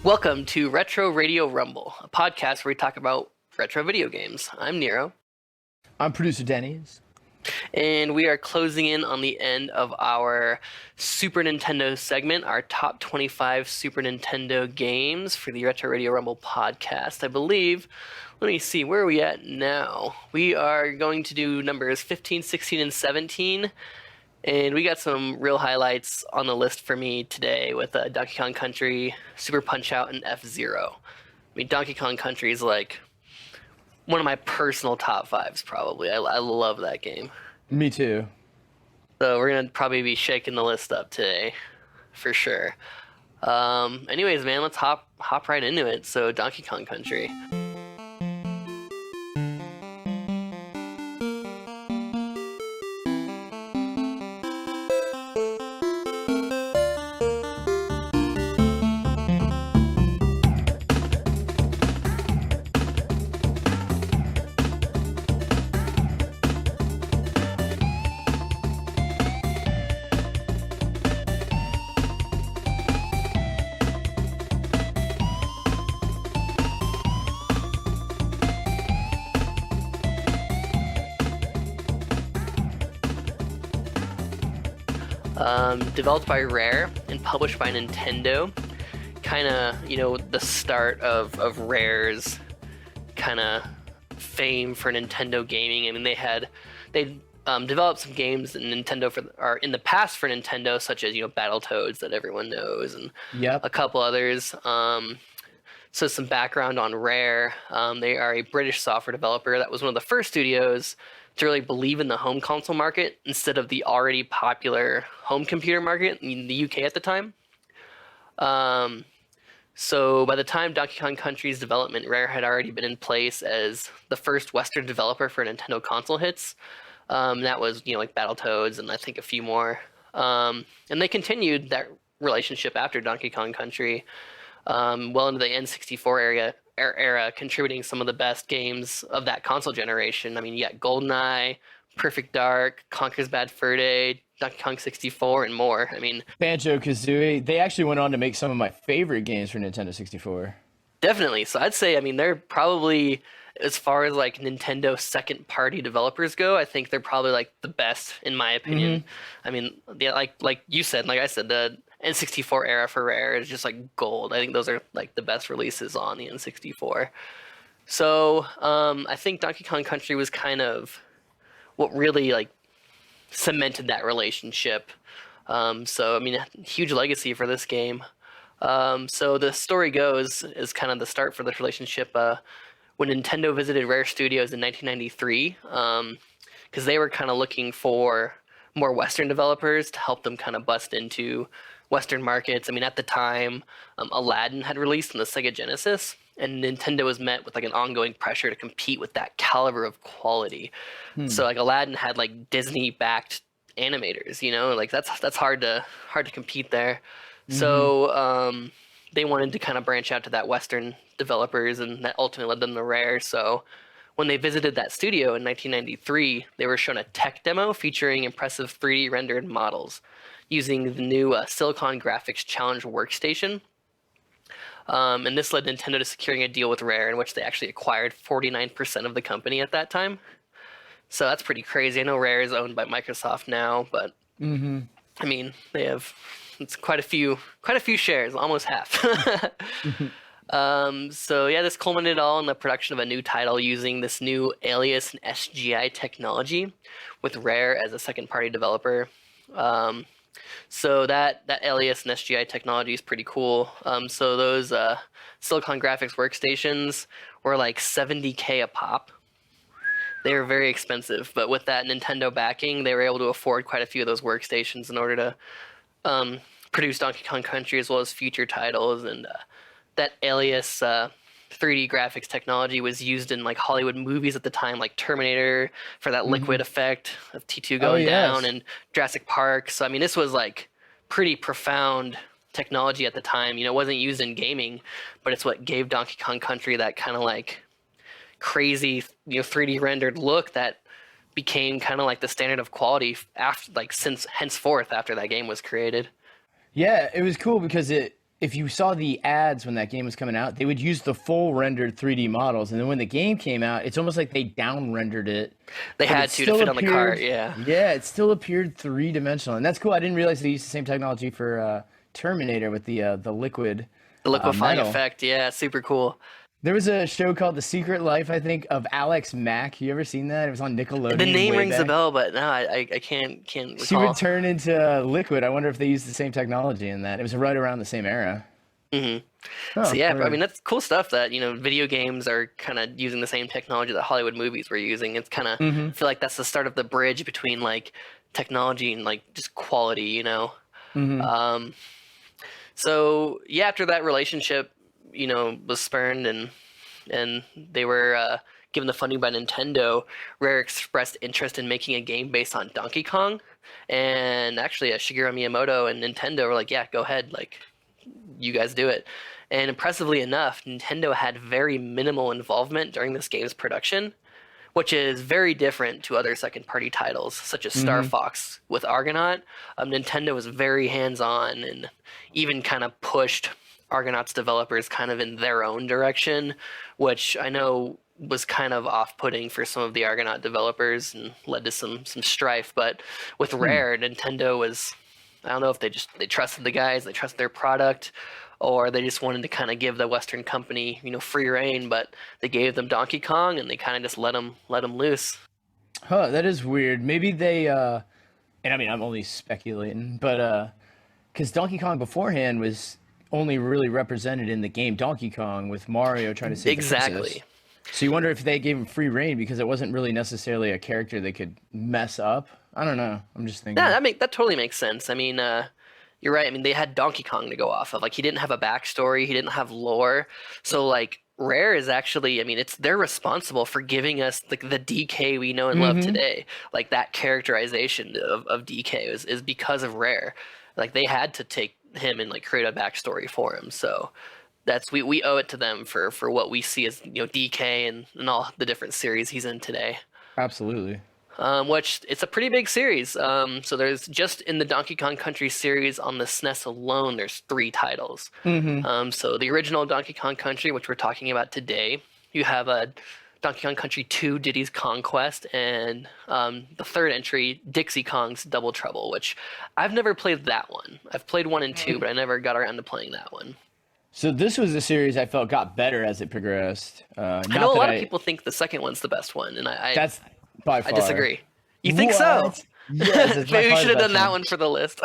Welcome to Retro Radio Rumble, a podcast where we talk about retro video games. I'm Nierroh. I'm producer Dennys. And we are closing in on the end of our Super Nintendo segment, our top 25 Super Nintendo games for the Retro Radio Rumble podcast. I believe, let me see, where are we at now? We are going to do numbers 15, 16, and 17. And we got some real highlights on the list for me today with Donkey Kong Country, Super Punch-Out!, and F-Zero. I mean, Donkey Kong Country is like one of my personal top fives, probably. I love that game. Me too. So we're going to probably be shaking the list up today, for sure. Anyways, man, let's hop right into it. So Donkey Kong Country. Developed by Rare and published by Nintendo. Kind of, the start of Rare's kind of fame for Nintendo gaming. I mean, they developed some games in in the past for Nintendo, such as Battletoads that everyone knows, and a couple others. So some background on Rare. They are a British software developer that was one of the first studios to really believe in the home console market instead of the already popular home computer market in the UK at the time. So by the time Donkey Kong Country's development, Rare had already been in place as the first Western developer for Nintendo console hits. That was, like Battletoads and I think a few more. And they continued that relationship after Donkey Kong Country, well into the N64 era, contributing some of the best games of that console generation. I mean, you got GoldenEye, Perfect Dark, Conker's Bad Fur Day, Donkey Kong 64, and more. I mean, Banjo-Kazooie. They actually went on to make some of my favorite games for Nintendo 64. Definitely. So I'd say, they're probably, as far as like Nintendo second-party developers go, I think they're probably like the best in my opinion. Mm-hmm. I mean, like you said, like I said, the N64 era for Rare is just like gold. I think those are like the best releases on the N64. So I think Donkey Kong Country was kind of what really like cemented that relationship. So I mean, a huge legacy for this game. So the story goes is kind of the start for this relationship when Nintendo visited Rare Studios in 1993, because they were kind of looking for more Western developers to help them kind of bust into Western markets. I mean, at the time, Aladdin had released on the Sega Genesis, and Nintendo was met with like an ongoing pressure to compete with that caliber of quality. So like Aladdin had like Disney-backed animators, like that's hard to compete there. So they wanted to kind of branch out to that Western developers, and that ultimately led them to Rare. So when they visited that studio in 1993, they were shown a tech demo featuring impressive 3D rendered models using the new Silicon Graphics Challenge workstation. And this led Nintendo to securing a deal with Rare in which they actually acquired 49% of the company at that time. So that's pretty crazy. I know Rare is owned by Microsoft now, but I mean, it's quite a few shares, almost half. So yeah, this culminated all in the production of a new title using this new Alias and SGI technology with Rare as a second-party developer. So that Alias and SGI technology is pretty cool. So those Silicon Graphics workstations were like $70K a pop. They were very expensive, but with that Nintendo backing, they were able to afford quite a few of those workstations in order to produce Donkey Kong Country as well as future titles. And that Alias 3D graphics technology was used in like Hollywood movies at the time, like Terminator for that liquid effect of T2 going down, and Jurassic Park. So I mean, this was like pretty profound technology at the time. It wasn't used in gaming, but it's what gave Donkey Kong Country that kind of like crazy 3D rendered look that became kind of like the standard of quality after, like, since henceforth after that game was created. Yeah, it was cool because it if you saw the ads when that game was coming out, they would use the full rendered 3D models, and then when the game came out, it's almost like they down rendered it, They but it had to still fit on the cart. appeared. Yeah. Yeah, it still appeared three dimensional, and that's cool. I didn't realize they used the same technology for Terminator with the liquid The liquefying metal. effect. Yeah, super cool. There was a show called The Secret Life, I think, of Alex Mack. You ever seen that? It was on The Nickelodeon name way rings a back. bell, but no, I can't She would recall. turn into liquid. I wonder if they used the same technology in that. It was right around the same era. So Oh, yeah, I word. mean that's cool stuff that video games are kind of using the same technology that Hollywood movies were using. It's kind of Mm-hmm. feel like that's the start of the bridge between like technology and like just quality. Mm-hmm. Um, so yeah, after that relationship, was spurned and they were given the funding by Nintendo, Rare expressed interest in making a game based on Donkey Kong. And actually, Shigeru Miyamoto and Nintendo were like, "Yeah, go ahead, like you guys do it." And impressively enough, Nintendo had very minimal involvement during this game's production, which is very different to other second-party titles such as Star Mm-hmm. Fox with Argonaut. Nintendo was very hands-on and even kind of pushed Argonaut's developers kind of in their own direction, which I know was kind of off-putting for some of the Argonaut developers and led to some strife. But with Hmm. Rare, Nintendo was, I don't know if they trusted the guys, they trusted their product, or they just wanted to kind of give the Western company, free reign. But they gave them Donkey Kong, and they kind of just let them loose. Huh, that is weird. Maybe they, and I mean, I'm only speculating, but because Donkey Kong beforehand was only really represented in the game Donkey Kong with Mario trying to save the princess. Exactly. So you wonder if they gave him free reign because it wasn't really necessarily a character they could mess up. I don't know. I'm just Yeah, thinking. that totally makes sense. I mean, you're right. I mean, they had Donkey Kong to go off of. Like, he didn't have a backstory, he didn't have lore. So, like, Rare is actually, I mean, they're responsible for giving us the DK we know and love Mm-hmm. today. Like that characterization of DK is because of Rare. Like they had to take him and like create a backstory for him. So that's we owe it to them for what we see as DK and all the different series he's in today. Absolutely. Which it's a pretty big series. So there's just in the Donkey Kong Country series on the SNES alone, there's three titles. Mm-hmm. So the original Donkey Kong Country, which we're talking about today, you have a Donkey Kong Country 2, Diddy's Conquest, and the third entry, Dixie Kong's Double Trouble, which I've never played that one. I've played 1 and 2, but I never got around to playing that one. So this was a series I felt got better as it progressed. I Not know a that lot of I. people think the second one's the best one, and That's by I far. disagree. You think so? What? Yes, it's by Maybe we far should the have best done that one. one for the list.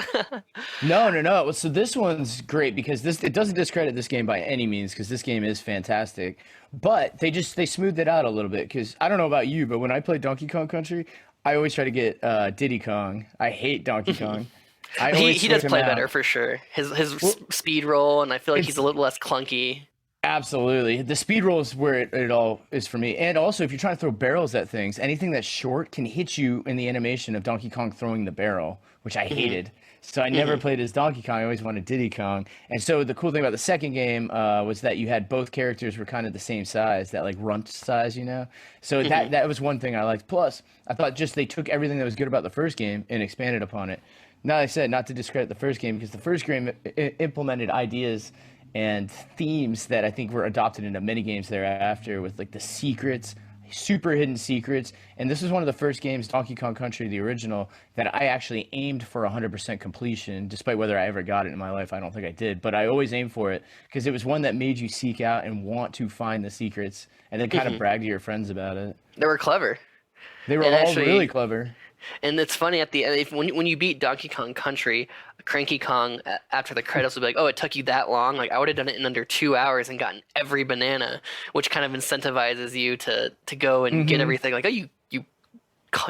No, no, no. So this one's great because this it doesn't discredit this game by any means because this game is fantastic. But they smoothed it out a little bit because I don't know about you, but when I play Donkey Kong Country, I always try to get Diddy Kong. I hate Donkey Kong. I He always he switch does him play better out. for sure. His Well, speed roll, and I feel like he's a it's little less clunky. absolutely the speed roll is where it all is for me. And also, if you're trying to throw barrels at things, anything that's short can hit you in the animation of Donkey Kong throwing the barrel, which I Hmm. hated. So I never played as Donkey Kong. I always wanted Diddy Kong. And so the cool thing about the second game was that you had both characters were kind of the same size, that like runt size, you know. So Hmm. that was one thing I liked. Plus, I thought just they took everything that was good about the first game and expanded upon it. Now I said not to discredit the first game because the first game implemented ideas and themes that I think were adopted into many games thereafter with like the secrets, super hidden secrets. And this was one of the first games, Donkey Kong Country, the original, that I actually aimed for 100% completion, despite whether I ever got it in my life. I don't think I did, but I always aimed for it because it was one that made you seek out and want to find the secrets and then kind of Hmm. brag to your friends about it. They were clever, They were and all really actually, clever. and it's funny at the end when you beat Donkey Kong Country, Cranky Kong after the credits will be like, "Oh, it took you that long? Like I would have done it in under 2 hours and gotten every banana," which kind of incentivizes you to go and get Hmm. everything. Like, "Oh, you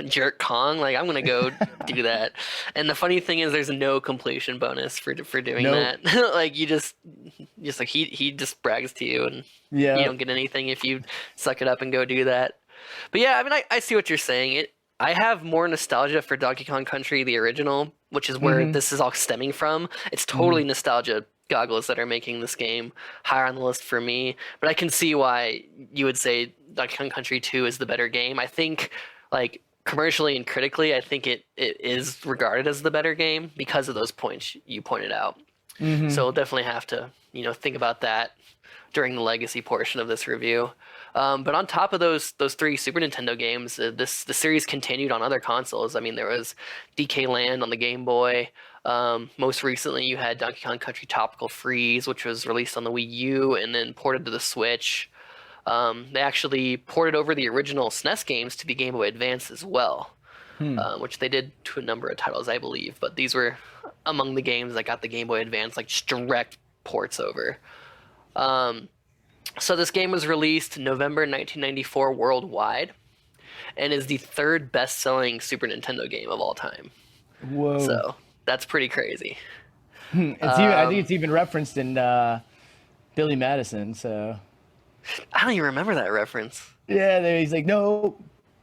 jerk Kong! Like I'm gonna go do that." And the funny thing is, there's no completion bonus for doing Nope. that. Like you just like he just brags to you, and you Yeah. don't get anything if you suck it up and go do that. But yeah, I mean, I see what you're saying. I have more nostalgia for Donkey Kong Country, the original, which is where Hmm. this is all stemming from. It's Hmm. totally nostalgia goggles that are making this game higher on the list for me. But I can see why you would say Donkey Kong Country 2 is the better game. I think, like, commercially and critically, I think it is regarded as the better game because of those points you pointed out. Mm-hmm. So we'll definitely have to, think about that during the legacy portion of this review. But on top of those three Super Nintendo games, the series continued on other consoles. I mean, there was DK Land on the Game Boy. Most recently, you had Donkey Kong Country Tropical Freeze, which was released on the Wii U and then ported to the Switch. They actually ported over the original SNES games to the Game Boy Advance as well, which they did to a number of titles, I believe. But these were among the games that got the Game Boy Advance, like just direct ports over. So this game was released November 1994 worldwide, and is the third best-selling Super Nintendo game of all time. Whoa. So that's pretty crazy. I think it's even referenced in Billy Madison. So I don't even remember that reference. yeah, he's like, no.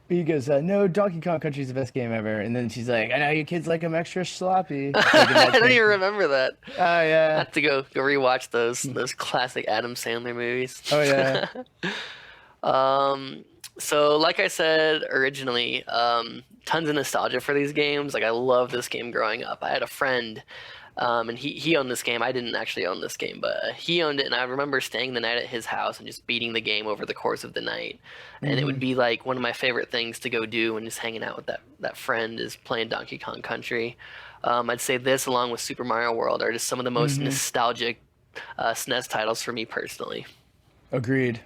He goes, no, Donkey Kong Country is the best game ever. And then she's like, I know you kids like them extra sloppy. Like I don't even remember that. Oh, yeah. I have to go rewatch those classic Adam Sandler movies. Oh, yeah. So like I said originally, tons of nostalgia for these games. Like I loved this game growing up. I had a friend, and he owned this game. I didn't actually own this game, but he owned it, and I remember staying the night at his house and just beating the game over the course of the night. And it would be like one of my favorite things to go do when just hanging out with that friend is playing Donkey Kong Country. I'd say this, along with Super Mario World, are just some of the most nostalgic SNES titles for me personally. Agreed.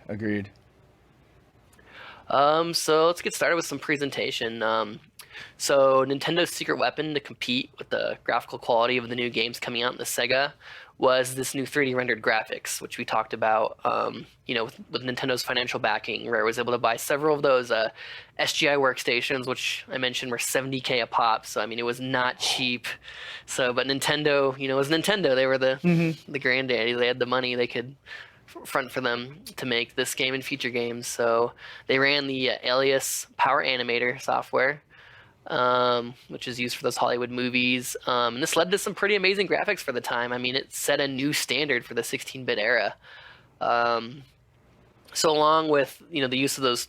So let's get started with some presentation. So Nintendo's secret weapon to compete with the graphical quality of the new games coming out in the Sega was this new 3D rendered graphics, which we talked about. With Nintendo's financial backing, Rare was able to buy several of those SGI workstations, which I mentioned were $70K a pop. So I mean, it was not cheap. So, but Nintendo, was Nintendo. They were the granddaddy. They had the money. They could front for them to make this game and future games. So they ran the Alias Power Animator software, which is used for those Hollywood movies. And this led to some pretty amazing graphics for the time. I mean, it set a new standard for the 16-bit era. So along with, the use of those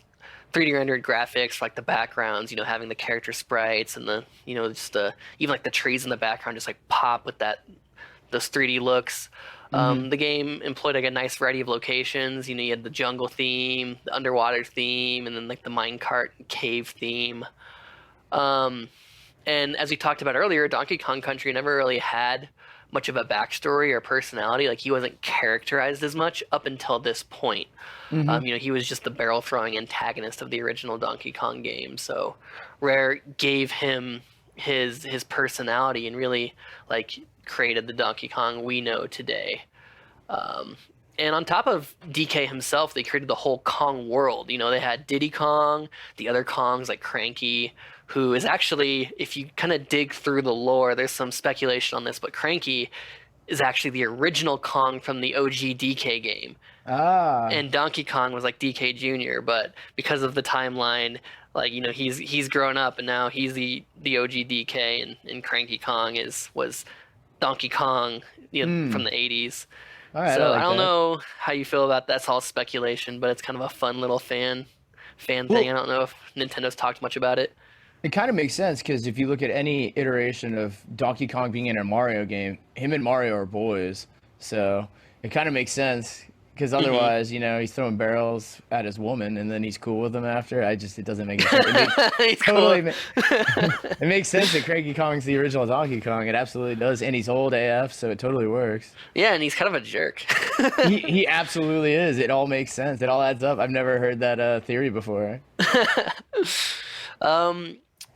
3D rendered graphics, like the backgrounds, having the character sprites and the, even like the trees in the background just like pop with those 3D looks. The game employed like a nice variety of locations. You had the jungle theme, the underwater theme, and then like the minecart cave theme. And as we talked about earlier, Donkey Kong Country never really had much of a backstory or personality. Like he wasn't characterized as much up until this point. He was just the barrel throwing antagonist of the original Donkey Kong game. So Rare gave him his personality and really like created the Donkey Kong we know today. And on top of DK himself, they created the whole Kong world. They had Diddy Kong, the other Kongs like Cranky, who is actually, if you kind of dig through the lore, there's some speculation on this, but Cranky is actually the original Kong from the OG DK game. And Donkey Kong was like DK Jr., but because of the timeline, like, he's grown up and now he's the OG DK, and Cranky Kong was Donkey Kong from the 80s. All right, so I don't that. know how you feel about that. That's all speculation, but it's kind of a fun little fan thing. I don't know if Nintendo's talked much about it. It kind of makes sense because if you look at any iteration of Donkey Kong being in a Mario game, him and Mario are boys. So it kind of makes sense because otherwise, he's throwing barrels at his woman and then he's cool with them after. It doesn't make sense. It makes sense that Cranky Kong's the original Donkey Kong. It absolutely does. And he's old AF, so it totally works. Yeah, and he's kind of a jerk. he absolutely is. It all makes sense. It all adds up. I've never heard that theory before.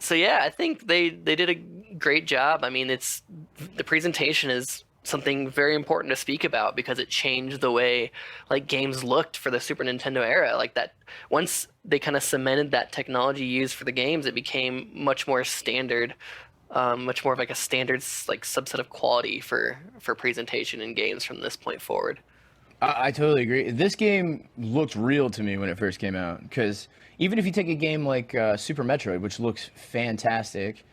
So yeah, I think they did a great job. I mean, the presentation is something very important to speak about because it changed the way like games looked for the Super Nintendo era. Like that, once they kind of cemented that technology used for the games, it became much more standard, much more of like a standard like subset of quality for presentation in games from this point forward. I totally agree. This game looked real to me when it first came out because even if you take a game like Super Metroid, which looks fantastic,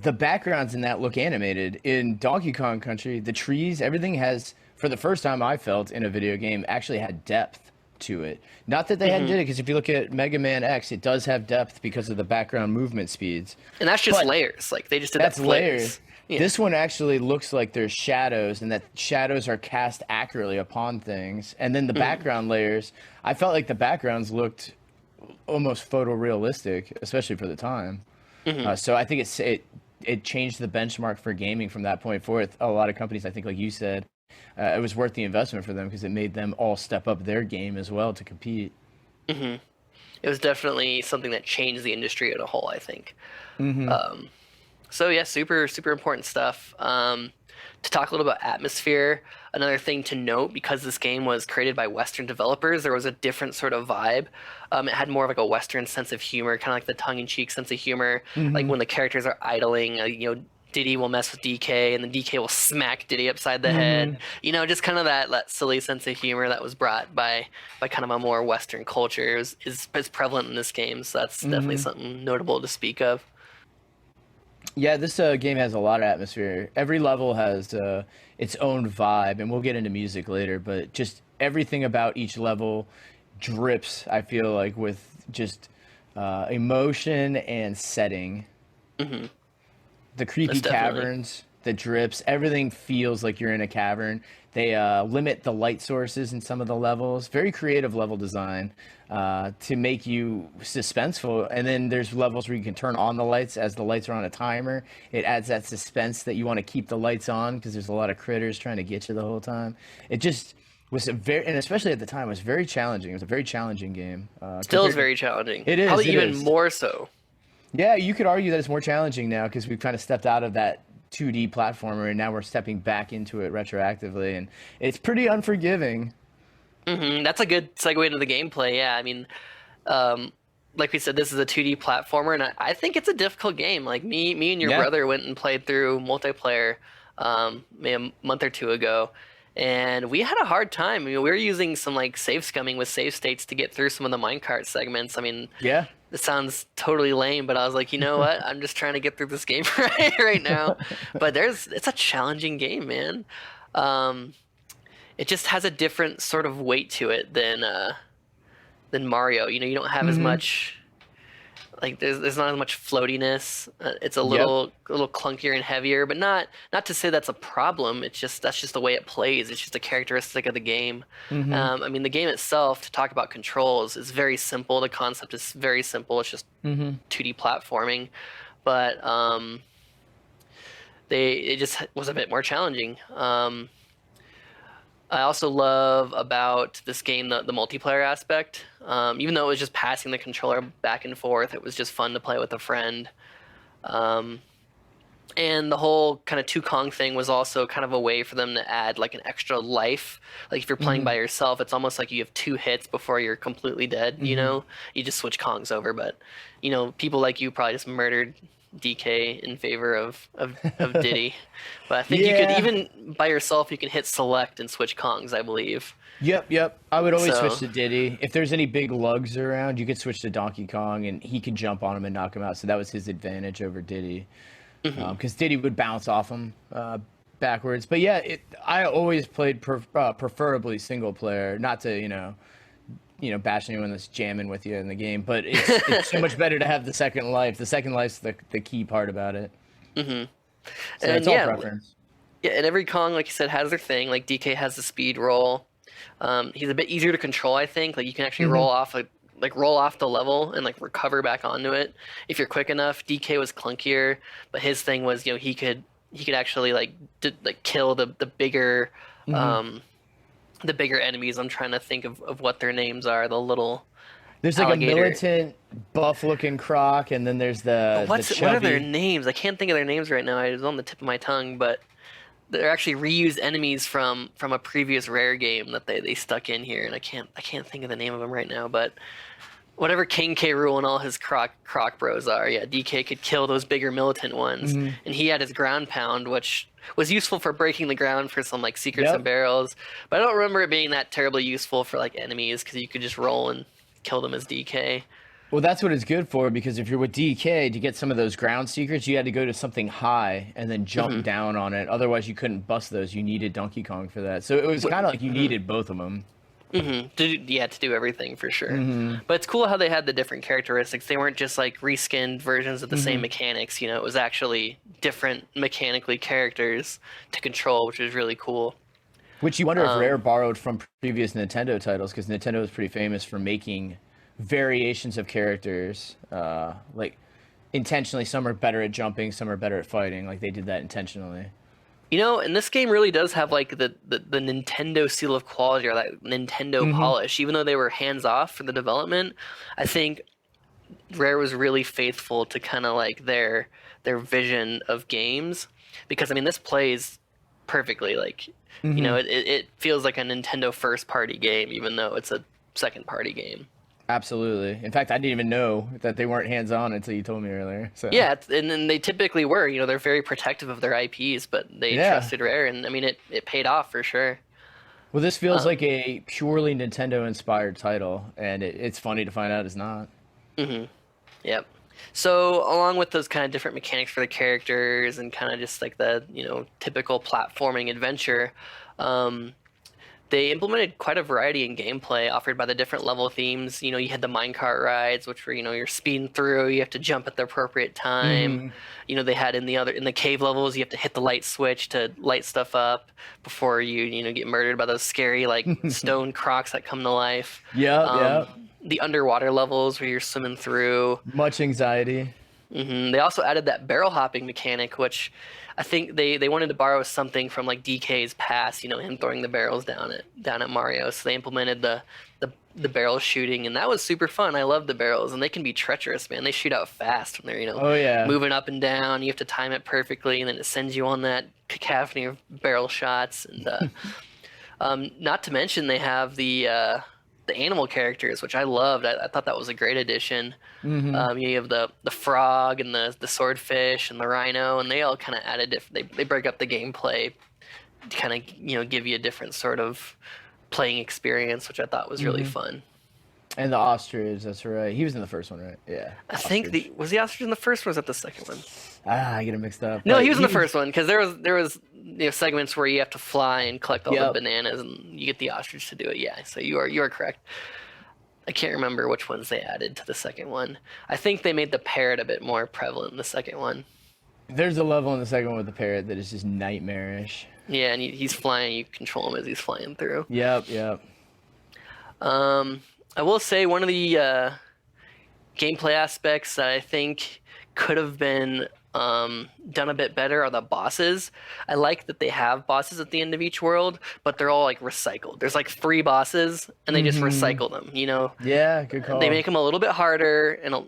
the backgrounds in that look animated. In Donkey Kong Country, the trees, everything has, for the first time I felt in a video game, actually had depth to it. Not that they hadn't did it, because if you look at Mega Man X, it does have depth because of the background movement speeds. And that's just But layers. Like they just did that's that layers. Yeah. This one actually looks like there's shadows, and that shadows are cast accurately upon things. And then the background layers, I felt like the backgrounds looked almost photorealistic, especially for the time. So I think it changed the benchmark for gaming from that point forth. A lot of companies, I think, like you said, it was worth the investment for them because it made them all step up their game as well to compete. It was definitely something that changed the industry as a whole, I think. So yeah, super super important stuff. To talk a little about atmosphere, another thing to note, because this game was created by Western developers, there was a different sort of vibe. It had more of like a Western sense of humor, kind of like the tongue-in-cheek sense of humor. Like when the characters are idling, Diddy will mess with DK, and then DK will smack Diddy upside the head. Just kind of that silly sense of humor that was brought by kind of a more Western culture is prevalent in this game. So that's definitely something notable to speak of. Yeah, this game has a lot of atmosphere. Every level has its own vibe, and we'll get into music later, but just everything about each level drips, I feel like, with just emotion and setting. The creepy caverns, the drips, everything feels like you're in a cavern. They limit the light sources in some of the levels. Very creative level design to make you suspenseful. And then there's levels where you can turn on the lights as the lights are on a timer. It adds that suspense that you want to keep the lights on because there's a lot of critters trying to get you the whole time. It just was and especially at the time, it was very challenging. It was a very challenging game. Still is very challenging. It is. Probably it even is. more so. Yeah, you could argue that it's more challenging now because we've kind of stepped out of that 2D platformer and now we're stepping back into it retroactively, and it's pretty unforgiving. That's a good segue into the gameplay. Yeah, I mean, like we said, this is a 2D platformer, and I think it's a difficult game. Like me and your brother went and played through multiplayer maybe a month or two ago, and we had a hard time. I mean, we were using some like save scumming with save states to get through some of the minecart segments. I mean, Yeah. it sounds totally lame, but I was like, you know what? I'm just trying to get through this game right now. But it's a challenging game, man. It just has a different sort of weight to it than Mario. You don't have as much, like there's not as much floatiness. It's a little clunkier and heavier, but not to say that's a problem. It's just that's just the way it plays. It's just a characteristic of the game. I mean, the game itself, to talk about controls, is very simple. The concept is very simple. It's just 2D platforming, but it just was a bit more challenging. I also love about this game the multiplayer aspect. Even though it was just passing the controller back and forth, it was just fun to play with a friend. And the whole kind of 2Kong thing was also kind of a way for them to add like an extra life. Like if you're playing by yourself, it's almost like you have 2 hits before you're completely dead. You just switch Kongs over, but people like you probably just murdered DK in favor of Diddy. But I think you could, even by yourself, you can hit select and switch Kongs, I believe. Yep. I would always switch to Diddy. If there's any big lugs around, you could switch to Donkey Kong, and he could jump on him and knock him out. So that was his advantage over Diddy, because Diddy would bounce off him backwards. But yeah, I always played preferably single player, not to bash anyone that's jamming with you in the game. But it's so much better to have the second life. The second life's the key part about it. So it's all preference. Yeah, and every Kong, like you said, has their thing. Like DK has the speed roll. He's a bit easier to control, I think. Like you can actually roll off the level and like recover back onto it if you're quick enough. DK was clunkier, but his thing was he could actually kill the bigger the bigger enemies. I'm trying to think of what their names are. The little there's alligator. Like a militant buff-looking croc, and then there's what are their names? I can't think of their names right now. It was on the tip of my tongue, but they're actually reused enemies from a previous Rare game that they stuck in here, and I can't think of the name of them right now. But whatever King K. Rool and all his croc bros are, yeah, DK could kill those bigger militant ones, and he had his ground pound, which was useful for breaking the ground for some like secrets and barrels. But I don't remember it being that terribly useful for like enemies because you could just roll and kill them as DK. Well, that's what it's good for, because if you're with DK, to get some of those ground secrets, you had to go to something high and then jump down on it. Otherwise, you couldn't bust those. You needed Donkey Kong for that. So it was kind of like you needed both of them. To do everything for sure. But it's cool how they had the different characteristics. They weren't just like reskinned versions of the same mechanics. You know, it was actually different mechanically characters to control, which is really cool. Which you wonder if Rare borrowed from previous Nintendo titles, because Nintendo is pretty famous for making variations of characters. Like intentionally, some are better at jumping, some are better at fighting. Like they did that intentionally. You know, and this game really does have like the Nintendo seal of quality or that Nintendo polish. Even though they were hands off for the development, I think Rare was really faithful to kind of like their vision of games. Because I mean, this plays perfectly. Like, you know, it feels like a Nintendo first party game, even though it's a second party game. Absolutely. In fact, I didn't even know that they weren't hands-on until you told me earlier. So Yeah, and then they typically were. You know, they're very protective of their IPs, but they trusted Rare, and I mean, it paid off for sure. Well, this feels like a purely Nintendo-inspired title, and it's funny to find out it's not. Yep. So along with those kind of different mechanics for the characters and kind of just like the, you know, typical platforming adventure, they implemented quite a variety in gameplay offered by the different level themes. You know, you had the minecart rides, which were, you know, you're speeding through, you have to jump at the appropriate time. You know, they had in the cave levels, you have to hit the light switch to light stuff up before you know, get murdered by those scary like stone crocs that come to life. Yeah. The underwater levels where you're swimming through. Much anxiety. They also added that barrel hopping mechanic, which I think they wanted to borrow something from like DK's past, you know, him throwing the barrels down at Mario. So they implemented the barrel shooting, and that was super fun. I love the barrels, and they can be treacherous, man. They shoot out fast when they're, you know, moving up and down. You have to time it perfectly, and then it sends you on that cacophony of barrel shots. And not to mention they have the animal characters, which I loved. I thought that was a great addition. You have the frog and the swordfish and the rhino, and they all kind of added they break up the gameplay to kind of, you know, give you a different sort of playing experience, which I thought was really fun. And the ostrich, that's right. He was in the first one, right? Yeah. I think was the ostrich in the first one, or was that the second one? I get it mixed up. No, he was in the first one, because there was you know, segments where you have to fly and collect all the bananas, and you get the ostrich to do it. Yeah, so you are correct. I can't remember which ones they added to the second one. I think they made the parrot a bit more prevalent in the second one. There's a level in the second one with the parrot that is just nightmarish. Yeah, and he's flying. You control him as he's flying through. Yep. I will say one of the gameplay aspects that I think could have been done a bit better are the bosses. I like that they have bosses at the end of each world, but they're all like recycled. There's like 3 bosses, and they just recycle them. You know. Yeah, good call. They make them a little bit harder and a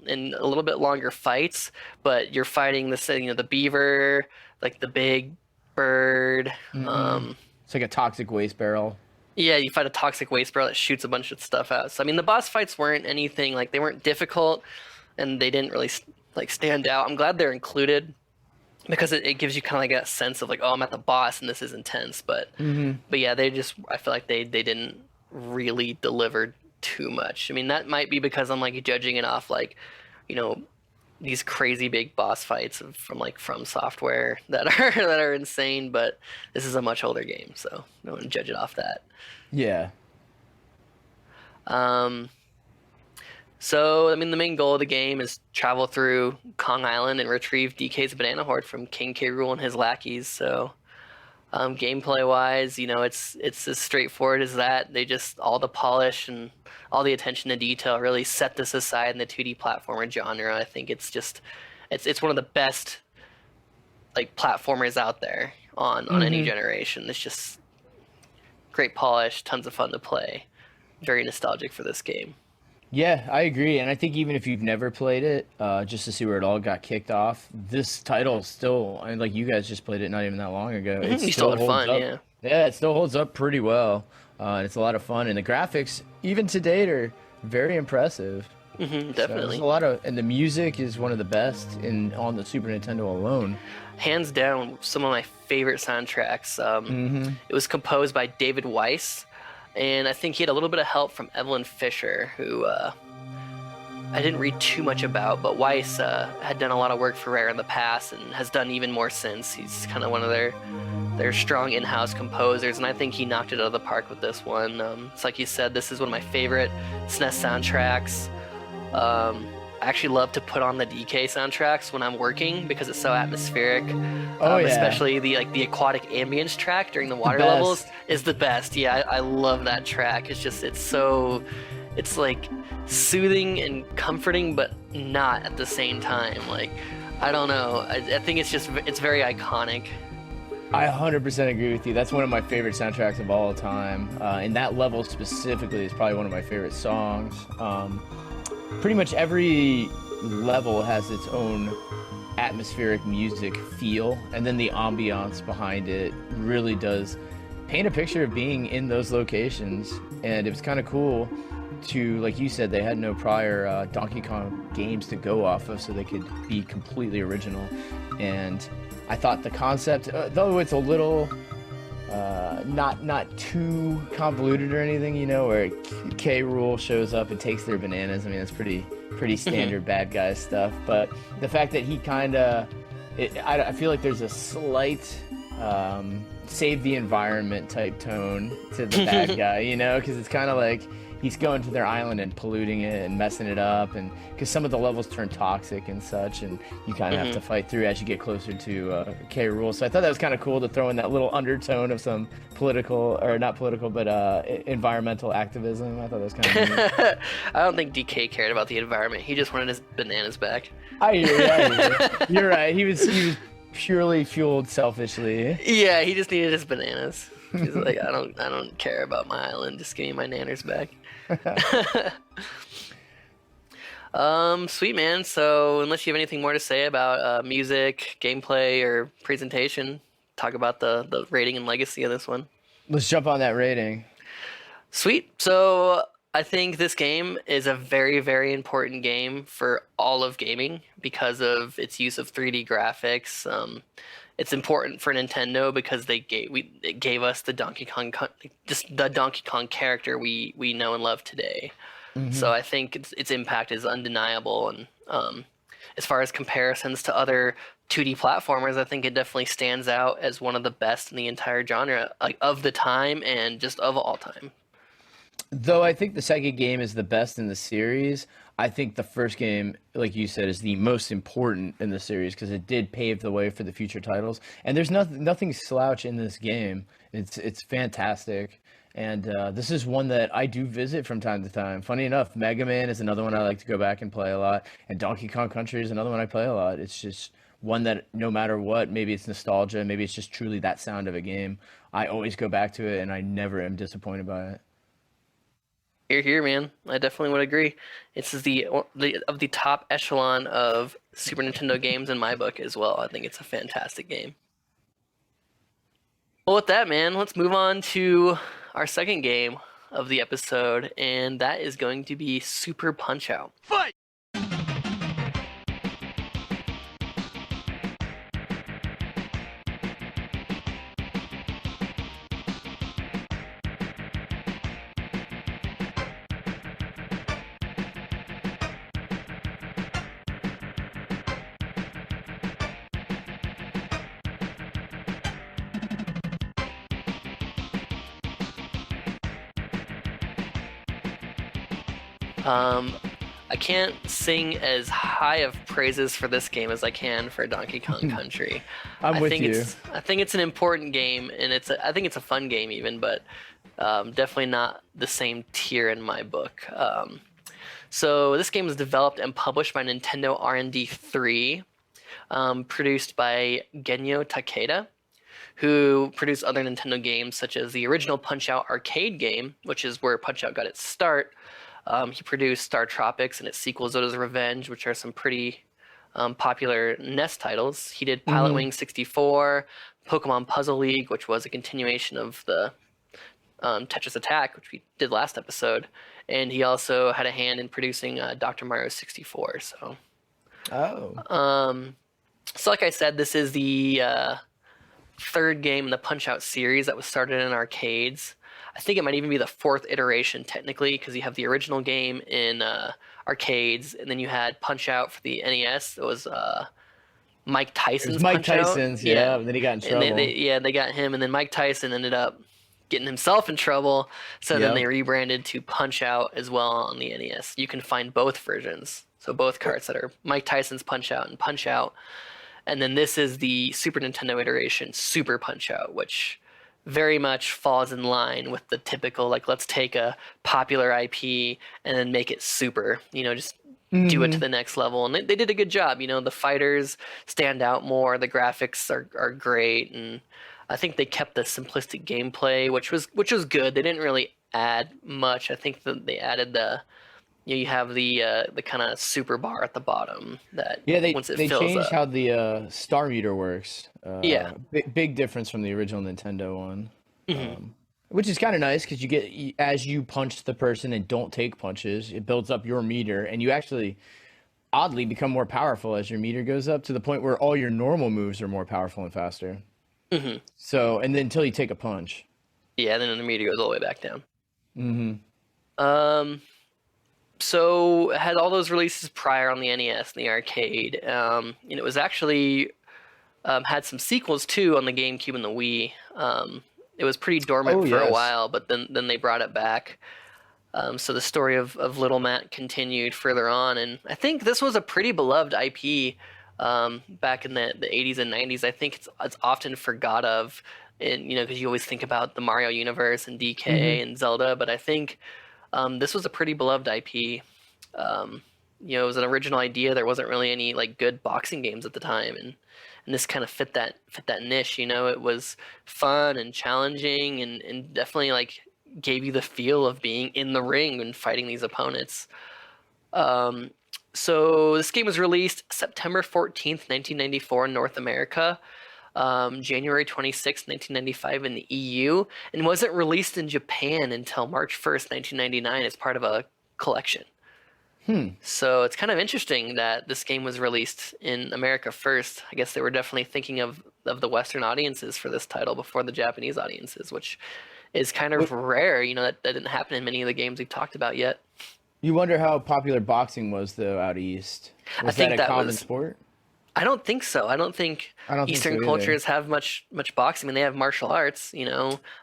little bit longer fights, but you're fighting the beaver, like the big bird. It's like a toxic waste barrel. Yeah, you fight a toxic waste barrel that shoots a bunch of stuff out. So I mean, the boss fights weren't anything like, they weren't difficult, and they didn't really like stand out. I'm glad they're included, because it gives you kind of like a sense of like, oh, I'm at the boss and this is intense. But yeah, I feel like they didn't really deliver too much. I mean, that might be because I'm like judging it off like, you know, these crazy big boss fights from Software that are insane, but this is a much older game, so I don't judge it off that. Yeah. So I mean, the main goal of the game is travel through Kong Island and retrieve DK's banana hoard from King K. Rool and his lackeys. So gameplay wise, you know, it's as straightforward as that. They just, all the polish and all the attention to detail really set this aside in the 2D platformer genre. I think it's one of the best like platformers out there on any generation. It's just great polish, tons of fun to play, very nostalgic for this game. Yeah, I agree. And I think even if you've never played it, just to see where it all got kicked off, this title still, I mean, like you guys just played it not even that long ago. It You still had fun, yeah. Yeah, it still holds up pretty well. And it's a lot of fun. And the graphics, even to date, are very impressive. Definitely. So and the music is one of the best on the Super Nintendo alone. Hands down, some of my favorite soundtracks. It was composed by David Weiss, and I think he had a little bit of help from Evelyn Fisher, who I didn't read too much about, but Weiss had done a lot of work for Rare in the past and has done even more since. He's kind of one of their They're strong in-house composers, and I think he knocked it out of the park with this one. It's like you said, this is one of my favorite SNES soundtracks. I actually love to put on the DK soundtracks when I'm working because it's so atmospheric. Oh yeah. Especially the aquatic ambience track during the water best. levels is the best. Yeah, I love that track. It's like soothing and comforting, but not at the same time. Like, I don't know. I think it's very iconic. I 100% agree with you. That's one of my favorite soundtracks of all time. And that level specifically is probably one of my favorite songs. Pretty much every level has its own atmospheric music feel, and then the ambiance behind it really does paint a picture of being in those locations. And it was kind of cool to, like you said, they had no prior Donkey Kong games to go off of, so they could be completely original. And I thought the concept, though it's a little not too convoluted or anything, you know, where K. Rool shows up and takes their bananas. I mean, that's pretty standard bad guy stuff. But the fact that he kind of, I feel like there's a slight save the environment type tone to the bad guy, you know, because it's kind of like he's going to their island and polluting it and messing it up, and because some of the levels turn toxic and such, and you kind of have to fight through as you get closer to K. Rool. So I thought that was kind of cool to throw in that little undertone of some political, or not political, but environmental activism. I thought that was kind of neat. I don't think DK cared about the environment. He just wanted his bananas back. I hear you. You're right. He was purely fueled selfishly. Yeah, he just needed his bananas. He's like, I don't care about my island. Just give me my nanners back. Sweet, man. So unless you have anything more to say about music, gameplay, or presentation, talk about the rating and legacy of this one. Let's jump on that rating. Sweet. So I think this game is a very, very important game for all of gaming because of its use of 3D graphics. It's important for Nintendo because it gave us the Donkey Kong character we know and love today. Mm-hmm. So I think its impact is undeniable, and as far as comparisons to other 2D platformers, I think it definitely stands out as one of the best in the entire genre, like of the time and just of all time. Though I think the second game is the best in the series, I think the first game, like you said, is the most important in the series because it did pave the way for the future titles. And there's nothing slouch in this game. It's fantastic. And this is one that I do visit from time to time. Funny enough, Mega Man is another one I like to go back and play a lot. And Donkey Kong Country is another one I play a lot. It's just one that no matter what, maybe it's nostalgia, maybe it's just truly that sound of a game, I always go back to it and I never am disappointed by it. Here, man. I definitely would agree. It's of the top echelon of Super Nintendo games in my book as well. I think it's a fantastic game. Well, with that, man, let's move on to our second game of the episode, and that is going to be Super Punch-Out. Fight! I can't sing as high of praises for this game as I can for Donkey Kong Country. I'm with you. I think it's an important game, and I think it's a fun game even, but definitely not the same tier in my book. So this game was developed and published by Nintendo R&D 3, produced by Genyo Takeda, who produced other Nintendo games such as the original Punch-Out arcade game, which is where Punch-Out got its start. He produced Star Tropics and its sequel Zoda's Revenge, which are some pretty popular NES titles. He did Pilot Wing 64, Pokemon Puzzle League, which was a continuation of the Tetris Attack, which we did last episode. And he also had a hand in producing Dr. Mario 64. So, so like I said, this is the third game in the Punch-Out series that was started in arcades. I think it might even be the fourth iteration technically, because you have the original game in arcades, and then you had Punch-Out for the NES. It was Mike It was Tyson's Mike Punch Out. Tyson's, Yeah, yeah, and then he got in and trouble. they got him, and then Mike Tyson ended up getting himself in trouble. So then they Yep. rebranded to Punch Out as well on the NES. You can find both versions, so both carts that are Mike Tyson's Punch Out and Punch Out. And then this is the Super Nintendo iteration, Super Punch Out, which very much falls in line with the typical, like, let's take a popular IP and then make it super, just do it to Hmm. the next level. And they did a good job. The fighters stand out more, the graphics are great, and I think they kept the simplistic gameplay, which was good. They didn't really add much. I think that they added you have the kind of super bar at the bottom that Yeah, once it they fills changed up. how the star meter works. Yeah. Big difference from the original Nintendo one. Mhm. Um, which is kind of nice because as you punch the person and don't take punches, it builds up your meter, and you actually oddly become more powerful as your meter goes up to the point where all your normal moves are more powerful and faster. Mhm. So, and then until you take a punch. Yeah, then the meter goes all the way back down. Hmm. Um, so it had all those releases prior on the NES and the arcade. And it was actually had some sequels too on the GameCube and the Wii. It was pretty Oh dormant for a yes. while, but then they brought it back. So the story of Little Matt continued further on, and I think this was a pretty beloved IP back in the 80s and 90s. I think it's often forgot of, and because you always think about the Mario universe and DK Hmm. and Zelda, but I think this was a pretty beloved IP. Um, it was an original idea. There wasn't really any like good boxing games at the time, and this kind of fit that niche. It was fun and challenging, and definitely like gave you the feel of being in the ring and fighting these opponents. Um, so this game was released September 14th, 1994 in North America, January 26th, 1995 in the EU, and wasn't released in Japan until March 1st, 1999 as part of a collection. Hmm. So it's kind of interesting that this game was released in America first. I guess they were definitely thinking of the Western audiences for this title before the Japanese audiences, which is kind of What rare. That didn't happen in many of the games we've talked about yet. you wonder how popular boxing was though out east? I Was that think a that common was. sport? I don't think so. I don't think I don't think so Eastern either. cultures have much boxing. I mean, they have martial arts.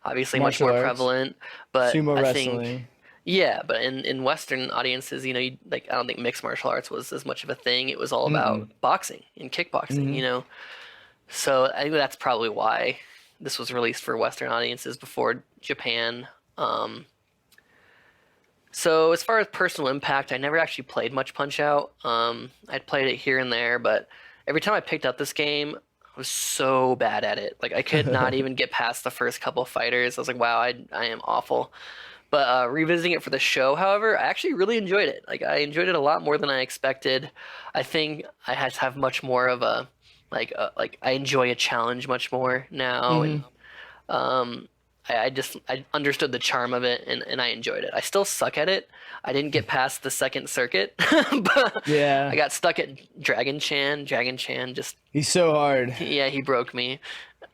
Obviously much Martial more arts, prevalent. But sumo I think wrestling. yeah. But in Western audiences, like I don't think mixed martial arts was as much of a thing. It was all about Mm-mm. boxing and kickboxing. Hmm. So I think that's probably why this was released for Western audiences before Japan. Um, so as far as personal impact, I never actually played much Punch Out. I'd played it here and there, but every time I picked up this game, I was so bad at it. Like I could not even get past the first couple of fighters. I was like, wow, I am awful. But revisiting it for the show, however, I actually really enjoyed it. Like I enjoyed it a lot more than I expected. I think I had to have much more of a like I enjoy a challenge much more now, and Hmm. um, I understood the charm of it, and I enjoyed it. I still suck at it. I didn't get past the second circuit, but I Yeah, got stuck at Dragon Chan. Dragon Chan just he's so hard. yeah, he broke me.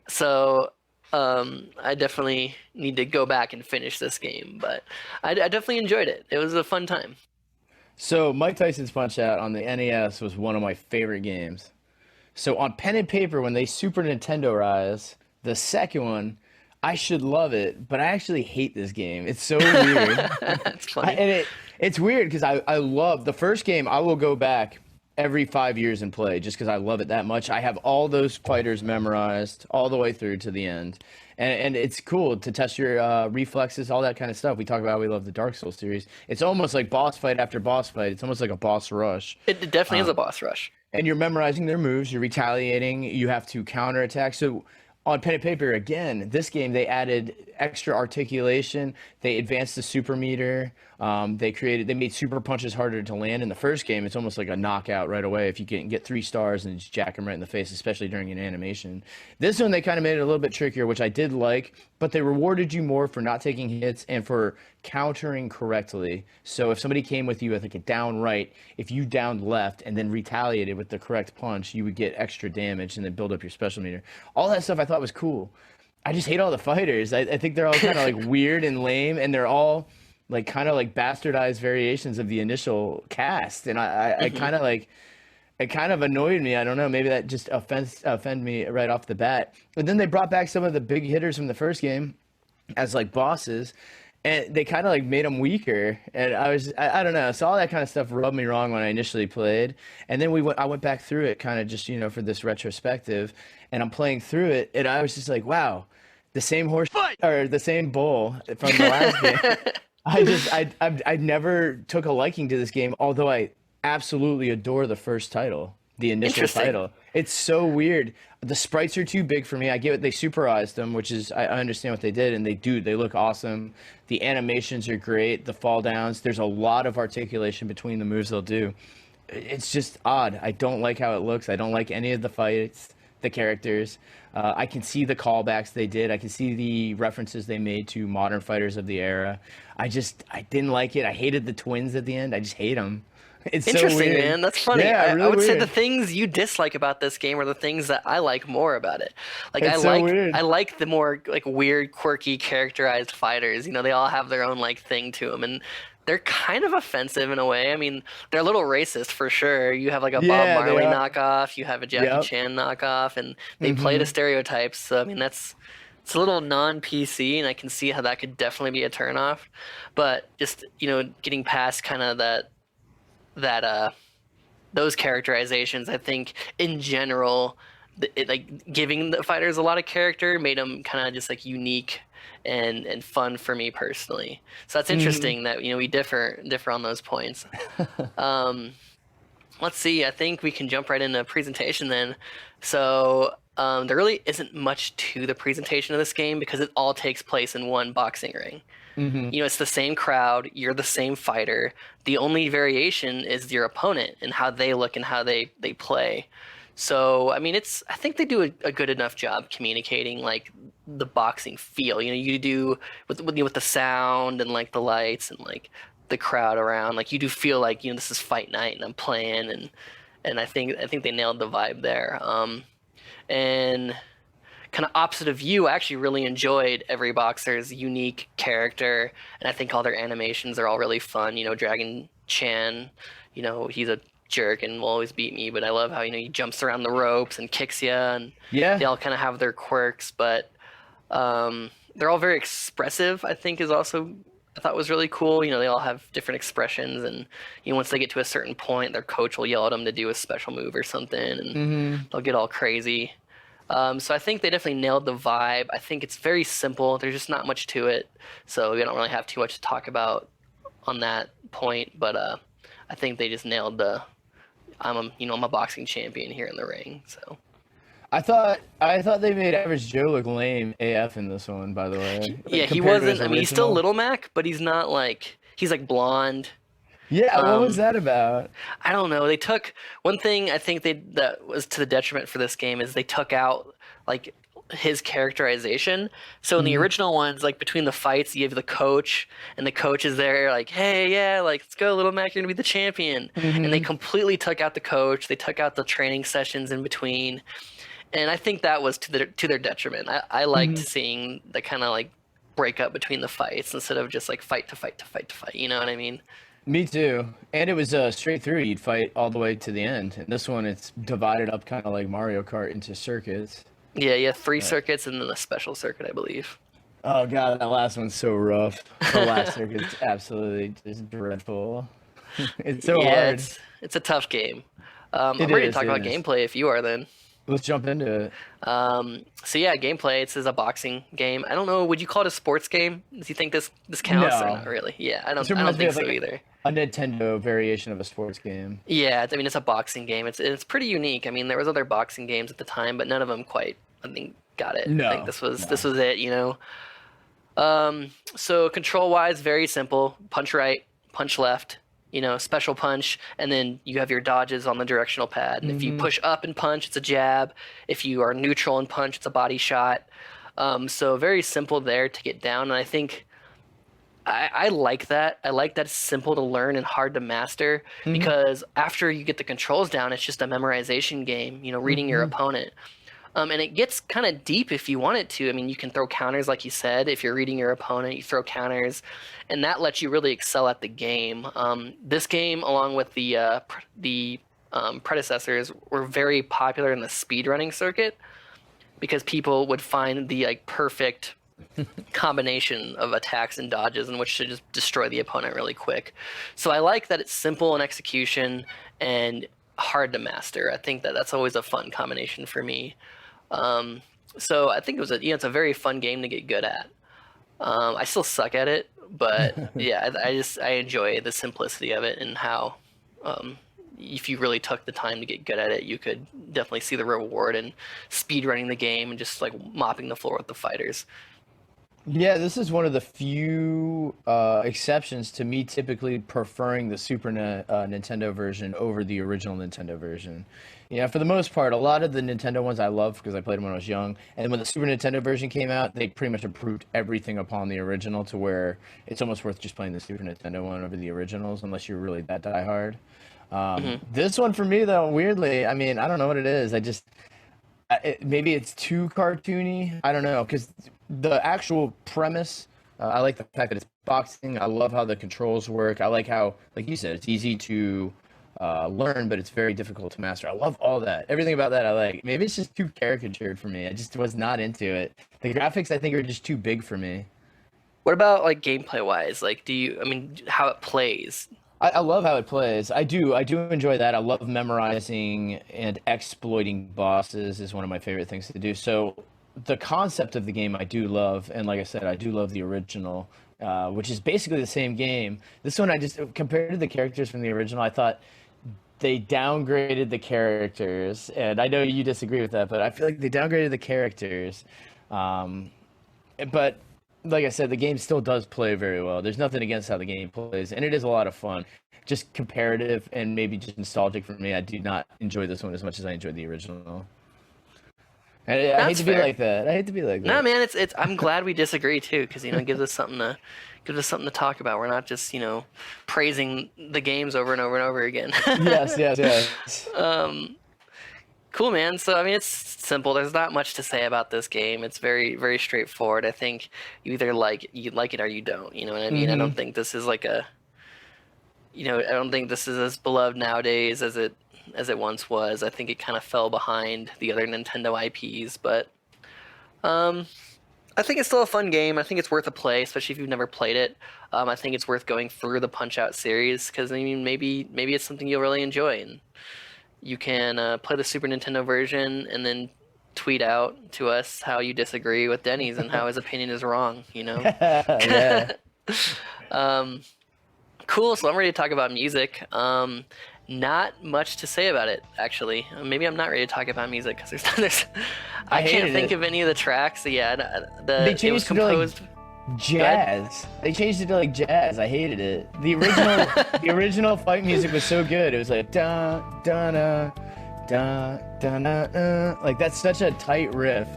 So I definitely need to go back and finish this game, but I definitely enjoyed it. It was a fun time. So Mike Tyson's Punch Out on the NES was one of my favorite games. So on pen and paper, when they Super Nintendo Rise, the second one, I should love it, but I actually hate this game. It's so weird. That's funny. And it's weird because I love the first game. I will go back every 5 years and play just because I love it that much. I have all those fighters memorized all the way through to the end, and it's cool to test your reflexes, all that kind of stuff. We talk about how we love the Dark Souls series. It's almost like boss fight after boss fight. It's almost like a boss rush, It definitely is a boss rush. and you're memorizing their moves. You're retaliating. You have to counterattack. So on pen and paper again, this game they added extra articulation. They advanced the super meter. They made super punches harder to land. In the first game, it's almost like a knockout right away if you can get 3 stars and just jack them right in the face, especially during an animation. This one they kind of made it a little bit trickier, which I did like, but they rewarded you more for not taking hits and for countering correctly. So if somebody came with you with like a down right, if you downed left and then retaliated with the correct punch, you would get extra damage and then build up your special meter. All that stuff I thought was cool. I just hate all the fighters. I think they're all kind of like weird and lame, and they're all like kind of like bastardized variations of the initial cast. And I kind of like it kind of annoyed me. I don't know. Maybe that just offend me right off the bat. But then they brought back some of the big hitters from the first game as like bosses, and they kind of like made them weaker. And I don't know. So all that kind of stuff rubbed me wrong when I initially played. And then I went back through it kind of just for this retrospective, and I'm playing through it, and I was just like, wow, the same horse fight or the same bull from the last game. I never took a liking to this game, although I absolutely adore the first title, the initial title. It's so weird. The sprites are too big for me. I get it. They superized them, which is I understand what they did, and they look awesome. The animations are great. The fall downs. There's a lot of articulation between the moves they'll do. It's just odd. I don't like how it looks. I don't like any of the fights, the characters. I can see the callbacks they did. I can see the references they made to modern fighters of the era. I didn't like it. I hated the twins at the end. I just hate them. It's so Interesting, weird. man. That's funny. Yeah, I really would say weird. the things you dislike about this game are the things that I like more about it. Like It's so weird. I like the more like weird, quirky, characterized fighters. They all have their own like thing to them, and they're kind of offensive in a way. I mean, they're a little racist for sure. You have like a Bob Yeah, they Marley are. knockoff, you have a Jackie Yep. Chan knockoff, and they play to stereotypes. So I mean, it's a little non-PC, and I can see how that could definitely be a turnoff. But just getting past kind of that those characterizations, I think in general, like giving the fighters a lot of character made them kind of just like unique and fun for me personally. So that's interesting that we differ on those points. Um, let's see. I think we can jump right into presentation then. So there really isn't much to the presentation of this game because it all takes place in one boxing ring. It's the same crowd, you're the same fighter. The only variation is your opponent and how they look and how they play. So, I mean, I think they do a good enough job communicating like the boxing feel. You do with the sound and like the lights and like the crowd around. Like you do feel like this is fight night and I'm playing and I think they nailed the vibe there. And kind of opposite of you, I actually really enjoyed every boxer's unique character, and I think all their animations are all really fun. Dragon Chan, he's a jerk and will always beat me, but I love how he jumps around the ropes and kicks you, and Yeah. they all kind of have their quirks, but they're all very expressive. I think is also I thought was really cool. They all have different expressions, and once they get to a certain point, their coach will yell at them to do a special move or something, and they'll get all crazy. So I think they definitely nailed the vibe. I think it's very simple. There's just not much to it, so we don't really have too much to talk about on that point. But I think they just nailed I'm a boxing champion here in the ring. So I thought they made Average Joe look lame AF in this one, by the way. yeah, he Compared to wasn't. his I mean, he's still original. Little Mac, but he's not like he's like blonde. Yeah, what was Um, that about? I don't know. They took one thing I think that was to the detriment for this game is they took out like his characterization. So in the original ones, like between the fights, you have the coach, and the coach is there like, "Hey, yeah, like let's go, Little Mac, you're gonna be the champion." And they completely took out the coach. They took out the training sessions in between, and I think that was to their detriment. I liked seeing the kind of like breakup between the fights instead of just like fight to fight to fight to fight. You know what I mean? Me too. And it was straight through. You'd fight all the way to the end. And this one, it's divided up kind of like Mario Kart into circuits. Yeah, yeah, three circuits and then a special circuit, I believe. Oh god, that last one's so rough. The last circuit's absolutely just dreadful. It's so Yeah, hard. it's a tough game. It I'm ready to is, talk it about is. gameplay if you are then. Let's jump into it. So yeah, gameplay. It is a boxing game. I don't know. Would you call it a sports game? Do you think this counts or No. not really? Yeah, I This don't reminds me think of so like either. a Nintendo variation of a sports game. Yeah, I mean it's a boxing game. It's pretty unique. I mean there was other boxing games at the time, but none of them quite I think got it. I think No, this was it. So control wise, very simple. Punch right, punch left. Special punch, and then you have your dodges on the directional pad. And if you push up and punch, it's a jab. If you are neutral and punch, it's a body shot. So very simple there to get down. And I think I like that. I like that it's simple to learn and hard to master because after you get the controls down, it's just a memorization game, reading your opponent. And it gets kind of deep if you want it to. I mean, you can throw counters, like you said. If you're reading your opponent, you throw counters, and that lets you really excel at the game. This game, along with the predecessors were very popular in the speedrunning circuit because people would find the like perfect combination of attacks and dodges in which to just destroy the opponent really quick. So I like that it's simple in execution and hard to master. I think that that's always a fun combination for me. So I think it was it's a very fun game to get good at. I still suck at it, but yeah, I enjoy the simplicity of it and how if you really took the time to get good at it, you could definitely see the reward in speedrunning the game and just like mopping the floor with the fighters. Yeah, this is one of the few exceptions to me typically preferring the Nintendo version over the original Nintendo version. Yeah, for the most part, a lot of the Nintendo ones I love because I played them when I was young. And when the Super Nintendo version came out, they pretty much improved everything upon the original to where it's almost worth just playing the Super Nintendo one over the originals unless you're really that diehard. This one for me, though, weirdly, I mean, I don't know what it is. Maybe it's too cartoony. I don't know, because the actual premise, I like the fact that it's boxing. I love how the controls work. I like how, like you said, it's easy to learn, but it's very difficult to master. I love all that. Everything about that I like. Maybe it's just too caricatured for me. I just was not into it. The graphics, I think, are just too big for me. What about like gameplay wise? Like, how it plays? I love how it plays. I do enjoy that. I love memorizing and exploiting bosses is one of my favorite things to do. So the concept of the game I do love, and like I said, I do love the original, which is basically the same game. This one, compared to the characters from the original, I thought they downgraded the characters, and I know you disagree with that, but I feel like they downgraded the characters. But like I said, the game still does play very well. There's nothing against how the game plays, and it is a lot of fun. Just comparative and maybe just nostalgic for me, I do not enjoy this one as much as I enjoyed the original. And I hate to be like that. I hate to be like that. No, man, it's. I'm glad we disagree too, because it gives us something to talk about. We're not just praising the games over and over and over again. Yes. Cool, man. So, I mean, it's simple. There's not much to say about this game. It's very, very straightforward. I think you either like it or you don't. You know what I mean? I don't think this is like I don't think this is as beloved nowadays as it once was. I think it kind of fell behind the other Nintendo IPs, but I think it's still a fun game. I think it's worth a play, especially if you've never played it. I think it's worth going through the Punch-Out series because I mean, maybe it's something you'll really enjoy. And you can play the Super Nintendo version and then tweet out to us how you disagree with Denny's and how his opinion is wrong, Yeah. Cool, so I'm ready to talk about music. Not much to say about it, actually. Maybe I'm not ready to talk about music because I can't think of any of the tracks. Yeah, They changed it was composed. To like jazz. They changed it to like jazz. I hated it. The original fight music was so good. It was like da da da da da da. Like that's such a tight riff,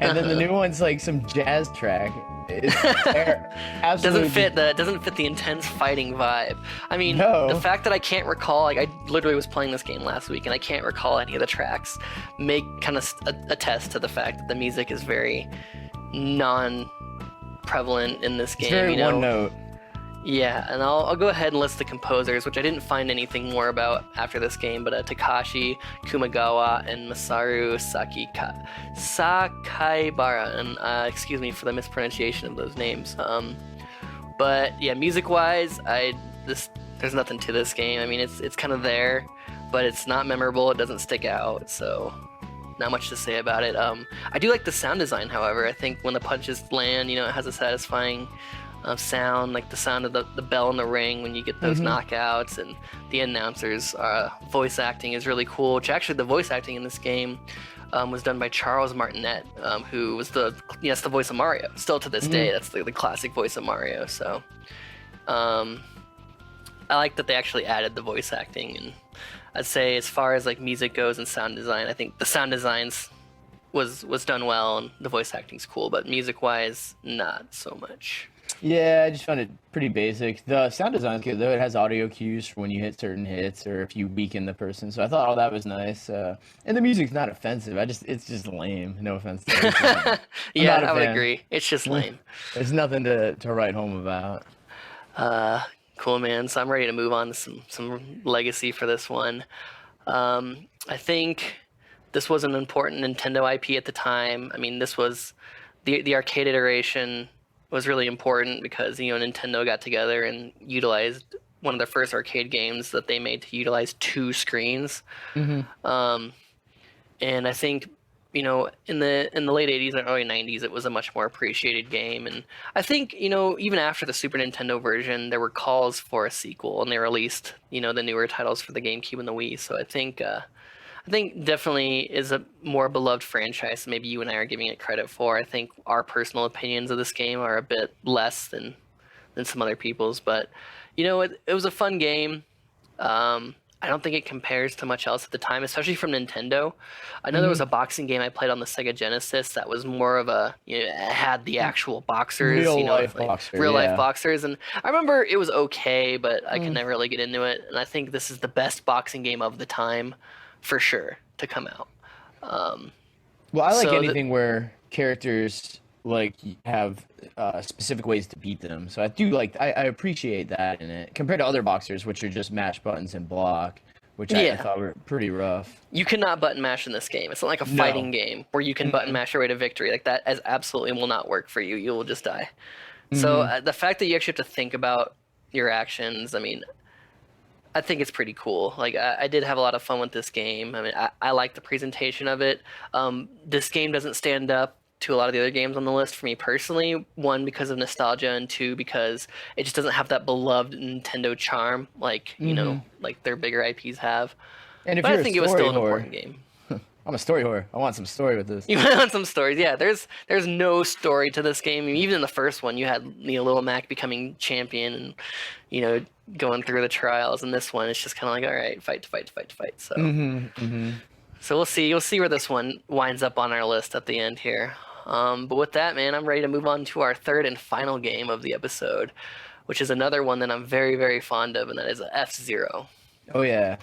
and then the new one's like some jazz track. Absolutely doesn't fit the intense fighting vibe. I mean, The fact that I can't recall, like I literally was playing this game last week and I can't recall any of the tracks, kind of attest to the fact that the music is very non-prevalent in this game. It's very one note. Yeah, and I'll go ahead and list the composers, which I didn't find anything more about after this game, but Takashi Kumagawa and Masaru Sakaibara, and excuse me for the mispronunciation of those names. But yeah, music-wise, there's nothing to this game. I mean, it's kind of there, but it's not memorable. It doesn't stick out, so not much to say about it. I do like the sound design, however. I think when the punches land, it has a satisfying sound, like the sound of the bell in the ring when you get those knockouts, and the announcers' voice acting is really cool. Which actually, the voice acting in this game was done by Charles Martinet, who was the voice of Mario. Still to this day, that's the classic voice of Mario. So, I like that they actually added the voice acting, and I'd say as far as like music goes and sound design, I think the sound designs was done well, and the voice acting's cool, but music-wise, not so much. Yeah, I just found it pretty basic. The sound design's good, though. It has audio cues for when you hit certain hits or if you weaken the person. So I thought all that was nice. And the music's not offensive. It's just lame. No offense to it. Yeah, I would agree. It's just lame. There's nothing to write home about. Cool, man. So I'm ready to move on to some legacy for this one. I think this was an important Nintendo IP at the time. I mean, this was the arcade iteration was really important because Nintendo got together and utilized one of their first arcade games that they made to utilize two screens. Hmm. And I think in the late 80s and early 90s it was a much more appreciated game, and I think even after the Super Nintendo version there were calls for a sequel, and they released the newer titles for the GameCube and the Wii. So I think definitely is a more beloved franchise than maybe you and I are giving it credit for. I think our personal opinions of this game are a bit less than some other people's, but it was a fun game. I don't think it compares to much else at the time, especially from Nintendo. I know there was a boxing game I played on the Sega Genesis that was more of it had the actual boxers, Real life boxer, real life yeah. boxers, and I remember it was okay, but I could never really get into it. And I think this is the best boxing game of the time, for sure, to come out. Well, I like So anything where characters like have specific ways to beat them. So I do like I appreciate that in it compared to other boxers, which are just mash buttons and block, which I Yeah. thought were pretty rough. You cannot button mash in this game. It's not like a No. fighting game where you can button mash your way to victory. Like that as absolutely will not work for you. You will just die. So the fact that you actually have to think about your actions, I mean, I think it's pretty cool. Like I did have a lot of fun with this game. I mean, I like the presentation of it. This game doesn't stand up to a lot of the other games on the list for me personally. One, because of nostalgia, and two, because it just doesn't have that beloved Nintendo charm like like their bigger IPs have. And if But you're I a think it was story still an whore, important game. I'm a story whore. I want some story with this. You want some stories? Yeah, there's no story to this game. Even in the first one, you had Little Mac becoming champion and going through the trials. And this one, it's just kind of like, all right, fight to fight to fight to fight. So so we'll see. You'll see where this one winds up on our list at the end here. But with that, man, I'm ready to move on to our third and final game of the episode, which is another one that I'm very, very fond of, and that is F-Zero. Oh yeah.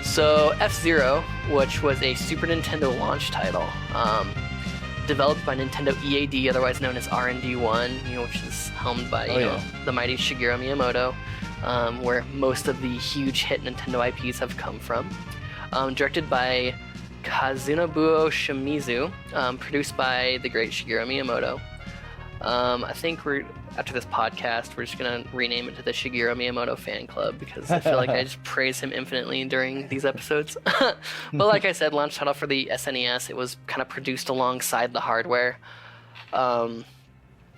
So F-Zero, which was a Super Nintendo launch title, developed by Nintendo EAD, otherwise known as R&D1, which is helmed by the mighty Shigeru Miyamoto, where most of the huge hit Nintendo IPs have come from. Directed by Kazunobuo Shimizu, produced by the great Shigeru Miyamoto. I think after this podcast, we're just gonna rename it to the Shigeru Miyamoto Fan Club because I feel like I just praise him infinitely during these episodes. But like I said, launch title for the SNES. It was kind of produced alongside the hardware. It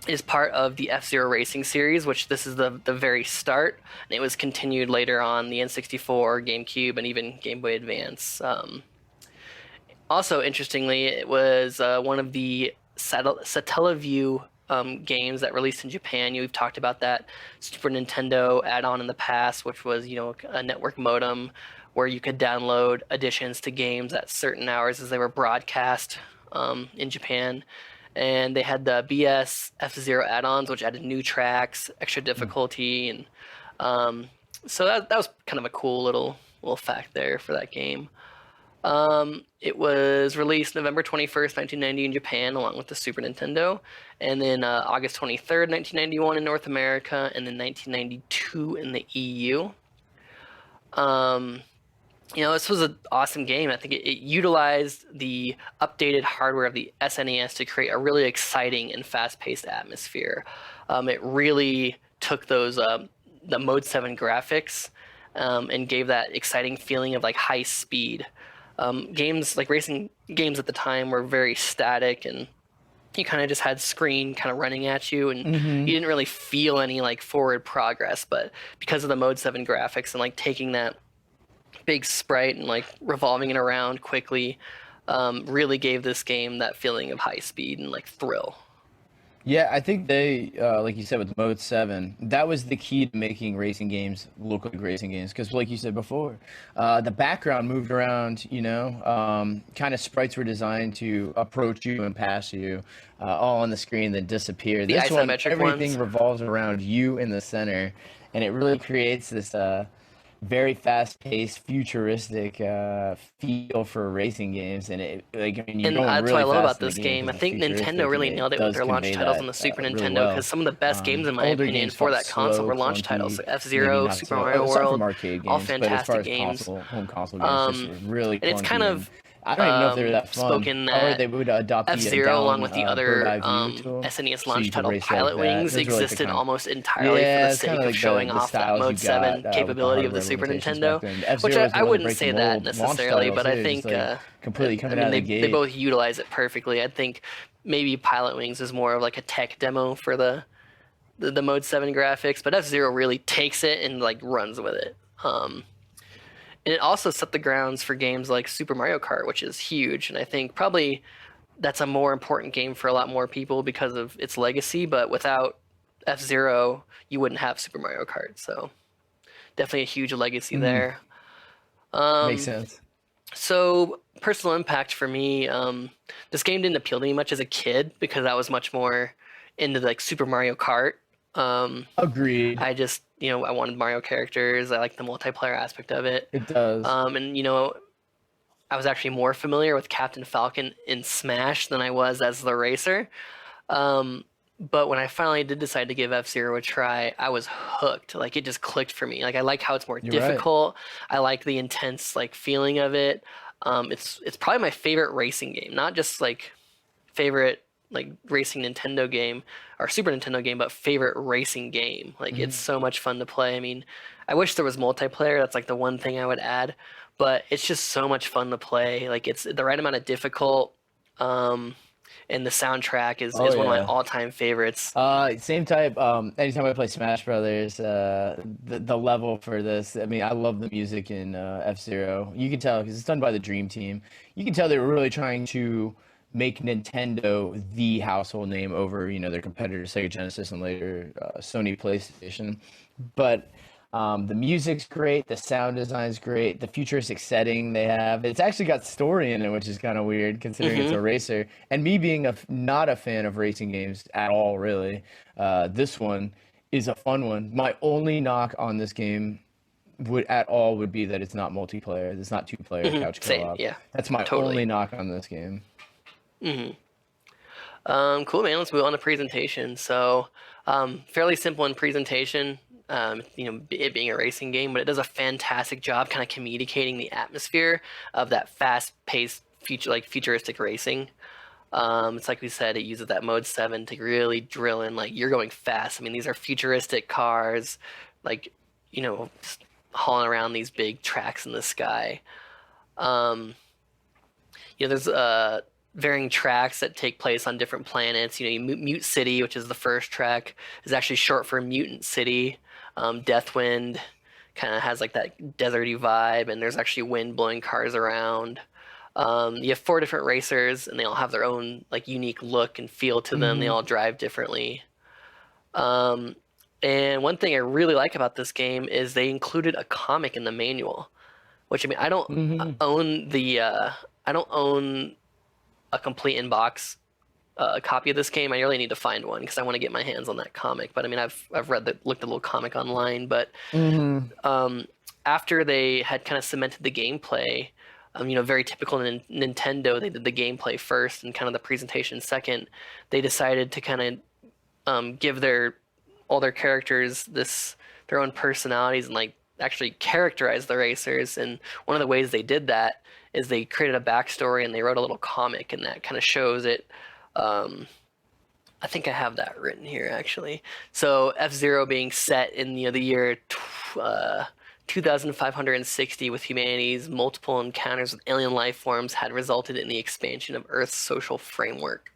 is part of the F-Zero Racing series, which this is the very start, and it was continued later on the N64, GameCube, and even Game Boy Advance. Also, interestingly, it was one of the Satellaview games that released in Japan. We've talked about that Super Nintendo add-on in the past, which was a network modem where you could download additions to games at certain hours as they were broadcast in Japan. And they had the BS F-Zero add-ons, which added new tracks, extra difficulty, and so that was kind of a cool little fact there for that game. It was released November 21st, 1990 in Japan, along with the Super Nintendo, and then August 23rd, 1991 in North America, and then 1992 in the EU. This was an awesome game. I think it utilized the updated hardware of the SNES to create a really exciting and fast-paced atmosphere. It really took those the Mode 7 graphics and gave that exciting feeling of like high speed. Games like racing games at the time were very static, and you kind of just had screen kind of running at you, and you didn't really feel any like forward progress. But because of the Mode 7 graphics and like taking that big sprite and like revolving it around quickly, really gave this game that feeling of high speed and like thrill. Yeah, I think they, like you said, with Mode 7, that was the key to making racing games look like racing games. Because, like you said before, the background moved around, kind of sprites were designed to approach you and pass you all on the screen, then disappear. The This one, isometric everything ones. revolves around you in the center, and it really creates this very fast-paced, futuristic feel for racing games, and I mean, you're And going that's what I really love about fast in the this game game. I because it's think Nintendo futuristic, and really it nailed it with does their launch convey titles on that the Super really Nintendo because well. some of the best games, in my Older opinion, games for felt that console slow, were launch titles clunky, like maybe F-Zero, not Super so. Mario Aside from World, arcade all games, but as far fantastic as games. home console games, just Um, really and it's kind clunky, and of I don't even know if they're that fun. spoken Or that they would adopt the F-Zero, along down with the bird other eye view tool, SNES so launch you could title race like Pilot that. Wings, Those were like the existed kind of almost entirely for the yeah, it's kind sake of of like showing the off that styles you Mode 7 got with the capability of the hardware Super limitations back Nintendo, then. F which Zero was the I one to wouldn't break the say that mold. Launch necessarily, title but I too, just think, like completely I coming out mean, of the they gate. both utilize it perfectly. I think maybe Pilot Wings is more of like a tech demo for the Mode 7 graphics, but F-Zero really takes it and like runs with it. And it also set the grounds for games like Super Mario Kart, which is huge, and I think probably that's a more important game for a lot more people because of its legacy. But without F-Zero, you wouldn't have Super Mario Kart. So definitely a huge legacy Mm, there. makes Um, sense. so personal impact for me, this game didn't appeal to me much as a kid because I was much more into like Super Mario Kart. Um, Agreed. I just, I wanted Mario characters. I like the multiplayer aspect of it. It does. And I was actually more familiar with Captain Falcon in Smash than I was as the racer. Um, but when I finally did decide to give F-Zero a try, I was hooked. Like it just clicked for me. Like I like how it's more You're right. difficult. I like the intense like feeling of it. It's probably my favorite racing game, not just like favorite like racing Nintendo game or Super Nintendo game, but favorite racing game. Like it's Mhm. so much fun to play. I mean, I wish there was multiplayer. That's like the one thing I would add, but it's just so much fun to play. Like it's the right amount of difficult. Um, and the soundtrack is Oh is one of my yeah. all-time favorites. Same type. Anytime I play Smash Brothers, the level for this. I mean, I love the music in F-Zero. You can tell because it's done by the Dream Team. You can tell they were really trying to make Nintendo the household name over, their competitors, Sega Genesis and later Sony PlayStation. But the music's great, the sound design's great, the futuristic setting they have. It's actually got story in it, which is kind of weird considering it's Hmm. a racer. And me being not a fan of racing games at all, really, this one is a fun one. My only knock on this game would be that it's not multiplayer. It's not two-player Hmm. couch Same, co-op. yeah, That's my totally. only knock on this game. Hmm. Cool, man. Let's move on to presentation. So, fairly simple in presentation. It being a racing game, but it does a fantastic job kind of communicating the atmosphere of that fast-paced, futuristic racing. It's like we said, it uses that mode 7 to really drill in like you're going fast. I mean, these are futuristic cars, like just hauling around these big tracks in the sky. Um, there's varying tracks that take place on different planets. Mute City, which is the first track, is actually short for Mutant City. Deathwind kind of has like that deserty vibe, and there's actually wind blowing cars around. You have four different racers, and they all have their own like unique look and feel to them. They Hmm. all drive differently. Um, and one thing I really like about this game is they included a comic in the manual, which I mean Hmm. own the I don't own a complete in-box copy of this game. I really need to find one because I want to get my hands on that comic. But I mean, I've looked at a little comic online. But Hmm. um, after they had kind of cemented the gameplay, very typical Nintendo, they did the gameplay first and kind of the presentation second. They decided to kind of give all their characters their own personalities and like actually characterize the racers. And one of the ways they did that is they created a backstory and they wrote a little comic, and that kind of shows it. Um, I think I have that written here actually. So F-Zero being set in the year 2,560 with humanity's multiple encounters with alien life forms had resulted in the expansion of Earth's social framework.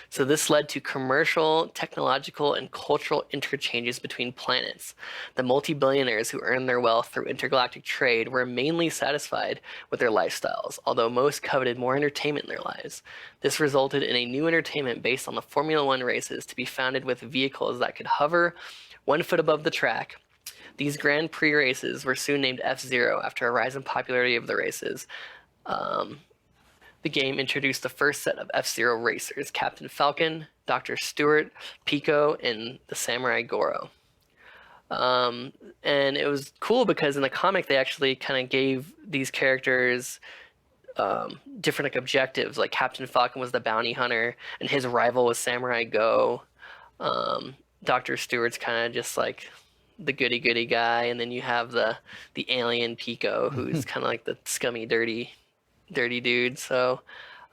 So this led to commercial, technological, and cultural interchanges between planets. The multi-billionaires who earned their wealth through intergalactic trade were mainly satisfied with their lifestyles, although most coveted more entertainment in their lives. This resulted in a new entertainment based on the Formula One races to be founded with vehicles that could hover 1 foot above the track. These Grand Prix races were soon named F-Zero after a rise in popularity of the races. The game introduced the first set of F-Zero racers, Captain Falcon, Dr. Stewart, Pico, and the Samurai Goro. And it was cool because in the comic they actually kind of gave these characters different like objectives. Like Captain Falcon was the bounty hunter, and his rival was Samurai Go. Dr. Stewart's kind of just like the goody goody guy, and then you have the alien Pico, who's kind of like the scummy, dirty dude. So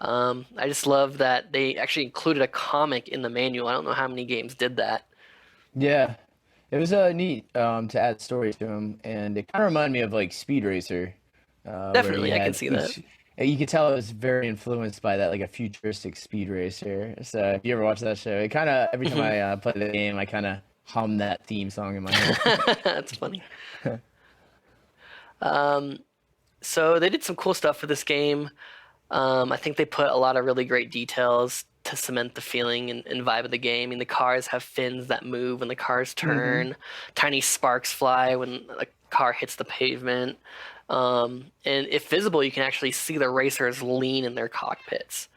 I just love that they actually included a comic in the manual. I don't know how many games did that. Yeah, it was neat to add stories to them, and it kind of reminded me of like Speed Racer, where you Definitely, I can had see that. you could tell it was very influenced by that, like a futuristic Speed Racer. So if you ever watch that show, it kind of every time I play the game, I kind of hum that theme song in my head. That's funny. So they did some cool stuff for this game. I think they put a lot of really great details to cement the feeling and vibe of the game. I mean, the cars have fins that move when the cars turn. Tiny sparks fly when a car hits the pavement. And if visible, you can actually see the racers lean in their cockpits.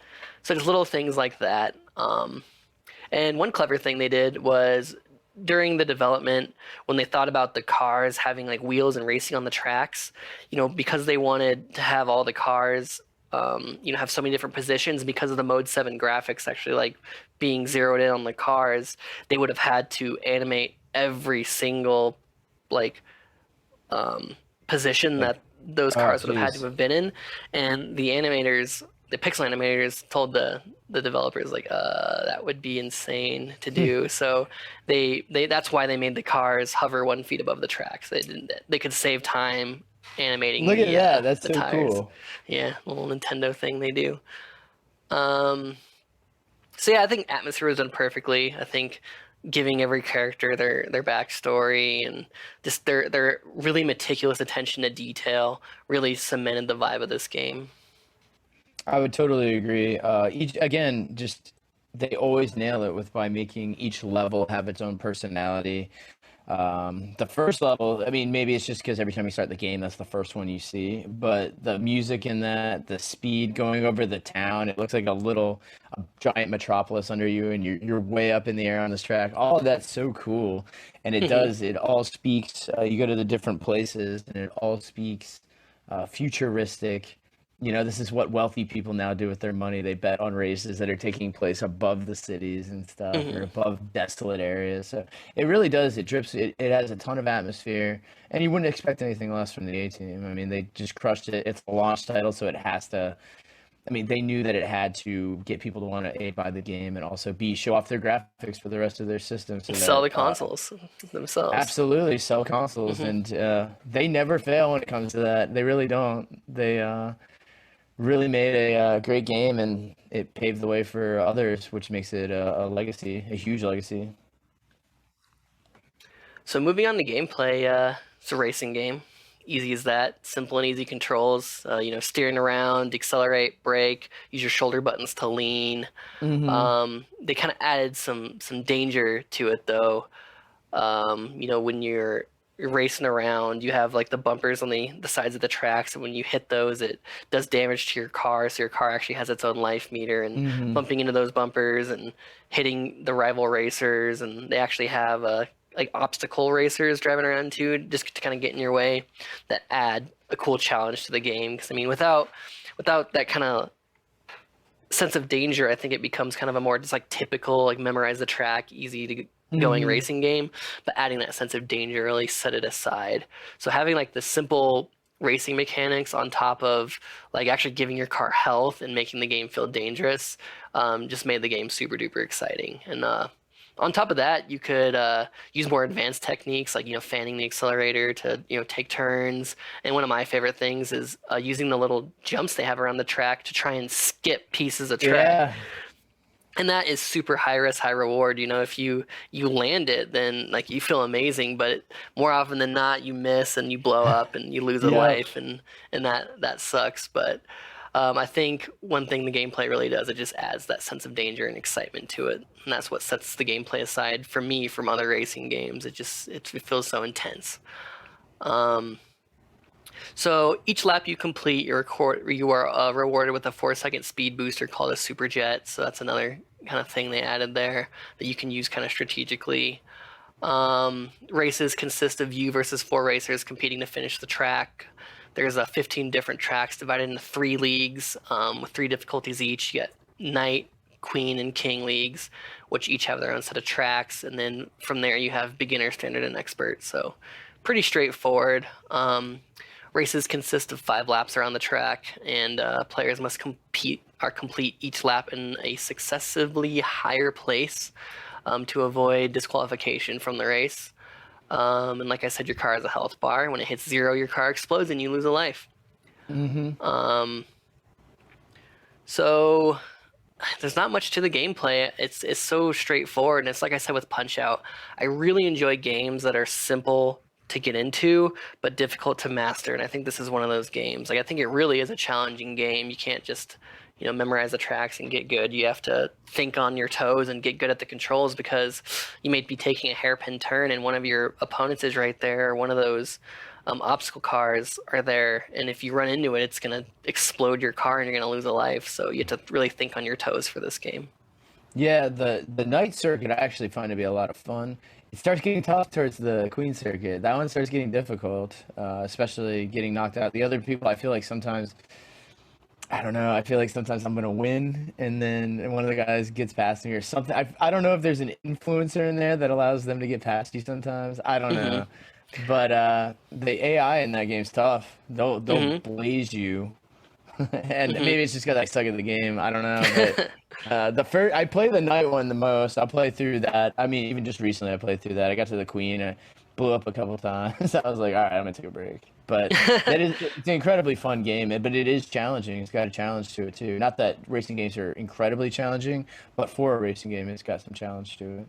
So just little things like that. And one clever thing they did was during the development, when they thought about the cars having like wheels and racing on the tracks, because they wanted to have all the cars, have so many different positions because of the Mode 7 graphics actually like being zeroed in on the cars, they would have had to animate every single like position Like, that those oh, cars would have had to jeez. have been in, and the pixel animators told the developers like that would be insane to do. So they that's why they made the cars hover 1 feet above the tracks. They could save time animating Look at that. That's the so tires. cool. Yeah, little Nintendo thing they do. Um, so yeah, I think atmosphere was done perfectly. I think giving every character their backstory and just their really meticulous attention to detail really cemented the vibe of this game. I would totally agree. Each again, just they always nail it with by making each level have its own personality. The first level, I mean, maybe it's just because every time you start the game, that's the first one you see. But the music in that, the speed going over the town, it looks like a giant metropolis under you, and you're way up in the air on this track. All of that's so cool, and it all speaks. You go to the different places, and it all speaks futuristic. This is what wealthy people now do with their money. They bet on races that are taking place above the cities and stuff, or Mhm. above desolate areas. So it really does. It drips. It has a ton of atmosphere, and you wouldn't expect anything less from the A team. I mean, they just crushed it. It's a launch title, so it has to. I mean, they knew that it had to get people to want to A, buy the game, and also B, show off their graphics for the rest of their system, so Sell that the consoles themselves. absolutely sell consoles. Hmm. And they never fail when it comes to that. They really don't. They really made a great game, and it paved the way for others, which makes it a legacy, a huge legacy. So moving on to gameplay, it's a racing game. Easy as that. Simple and easy controls. Steering around, accelerate, brake, use your shoulder buttons to lean. Hmm. They kind of added some danger to it though. When you're racing around, you have like the bumpers on the sides of the tracks, and when you hit those, it does damage to your car. So your car actually has its own life meter, and Hmm. bumping into those bumpers and hitting the rival racers, and they actually have like obstacle racers driving around too, just to kind of get in your way, that add a cool challenge to the game. Because I mean, without that kind of sense of danger, I think it becomes kind of a more just like typical, like memorize the track, easy to going Hmm. racing game. But adding that sense of danger really set it aside. So having like the simple racing mechanics on top of like actually giving your car health and making the game feel dangerous, just made the game super duper exciting. And On top of that, you could use more advanced techniques like fanning the accelerator to take turns. And one of my favorite things is using the little jumps they have around the track to try and skip pieces of track. Yeah. And that is super high risk, high reward. If you land it, then like you feel amazing, but more often than not, you miss and you blow up and you lose a Yep. life, and that sucks. But I think one thing the gameplay really does, it just adds that sense of danger and excitement to it, and that's what sets the gameplay aside for me from other racing games. It feels so intense. So each lap you complete, you are rewarded with a 4-second speed booster called a super jet. So that's another kind of thing they added there that you can use kind of strategically. Races consist of you versus 4 racers competing to finish the track. There's 15 different tracks divided into 3 leagues with 3 difficulties each. You get Knight, Queen, and King leagues, which each have their own set of tracks. And then from there you have beginner, standard, and expert. So pretty straightforward. Races consist of 5 laps around the track, and players must complete each lap in a successively higher place to avoid disqualification from the race. And like I said, your car has a health bar. When it hits 0, your car explodes and you lose a life. So there's not much to the gameplay. It's so straightforward, and it's like I said with Punch-Out. I really enjoy games that are simple to get into but difficult to master, and I think this is one of those games. Like, I think it really is a challenging game. You can't just memorize the tracks and get good. You have to think on your toes and get good at the controls, because you may be taking a hairpin turn and one of your opponents is right there, or one of those obstacle cars are there, and if you run into it, it's going to explode your car and you're going to lose a life. So you have to really think on your toes for this game. Yeah, the night circuit I actually find to be a lot of fun. It starts getting tough towards the Queen circuit. That one starts getting difficult, especially getting knocked out. The other people, I feel like sometimes, I don't know, I feel like sometimes I'm going to win, and then one of the guys gets past me or something. I don't know if there's an influencer in there that allows them to get past you sometimes. I don't know. But the AI in that game's tough. They'll blaze you. And maybe it's just because I suck at the game. I don't know. But I play the night one the most. I'll play through that. I mean, even just recently, I played through that. I got to the Queen. I blew up a couple times. I was like, all right, I'm gonna take a break. But it's an incredibly fun game. But it is challenging. It's got a challenge to it too. Not that racing games are incredibly challenging, but for a racing game, it's got some challenge to it.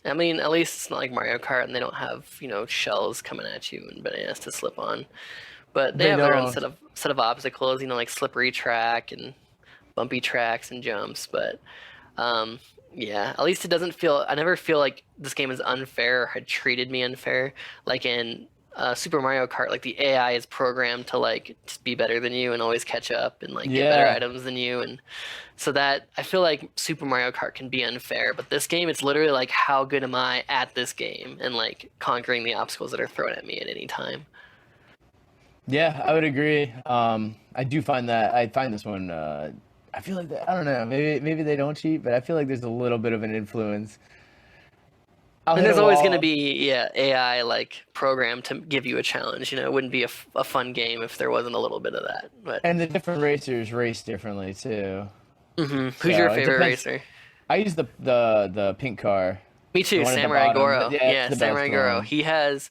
I mean, at least it's not like Mario Kart, and they don't have shells coming at you and bananas to slip on. But they have their own set of obstacles, like slippery track and bumpy tracks and jumps. But yeah, at least it doesn't feel. I never feel like this game is unfair or had treated me unfair. Like in Super Mario Kart, like the AI is programmed to like just be better than you and always catch up and like get better items than you, and so that I feel like Super Mario Kart can be unfair. But this game, it's literally like, how good am I at this game and like conquering the obstacles that are thrown at me at any time. Yeah, I would agree. I do find that I find this one. I feel like I don't know. Maybe they don't cheat, but I feel like there's a little bit of an influence. And there's always going to be AI like programmed to give you a challenge. It wouldn't be a fun game if there wasn't a little bit of that. But And the different racers race differently too. Who's your favorite racer? I use the pink car. Me too, Samurai Goro. Yeah, Samurai Goro. He's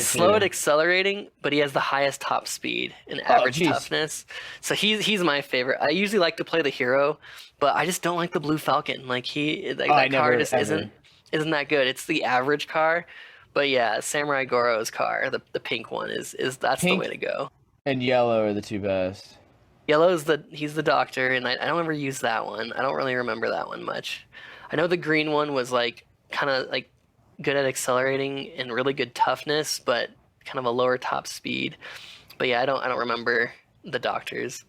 slow at accelerating, but he has the highest top speed and average toughness. So he's my favorite. I usually like to play the hero, but I just don't like the Blue Falcon. Like that car just isn't that good. It's the average car. But yeah, Samurai Goro's car, the pink one that's the way to go. And yellow are the two best. Yellow's he's the doctor, and I don't ever use that one. I don't really remember that one much. I know the green one was like kind of like good at accelerating and really good toughness, but kind of a lower top speed. But yeah, I don't remember the doctors.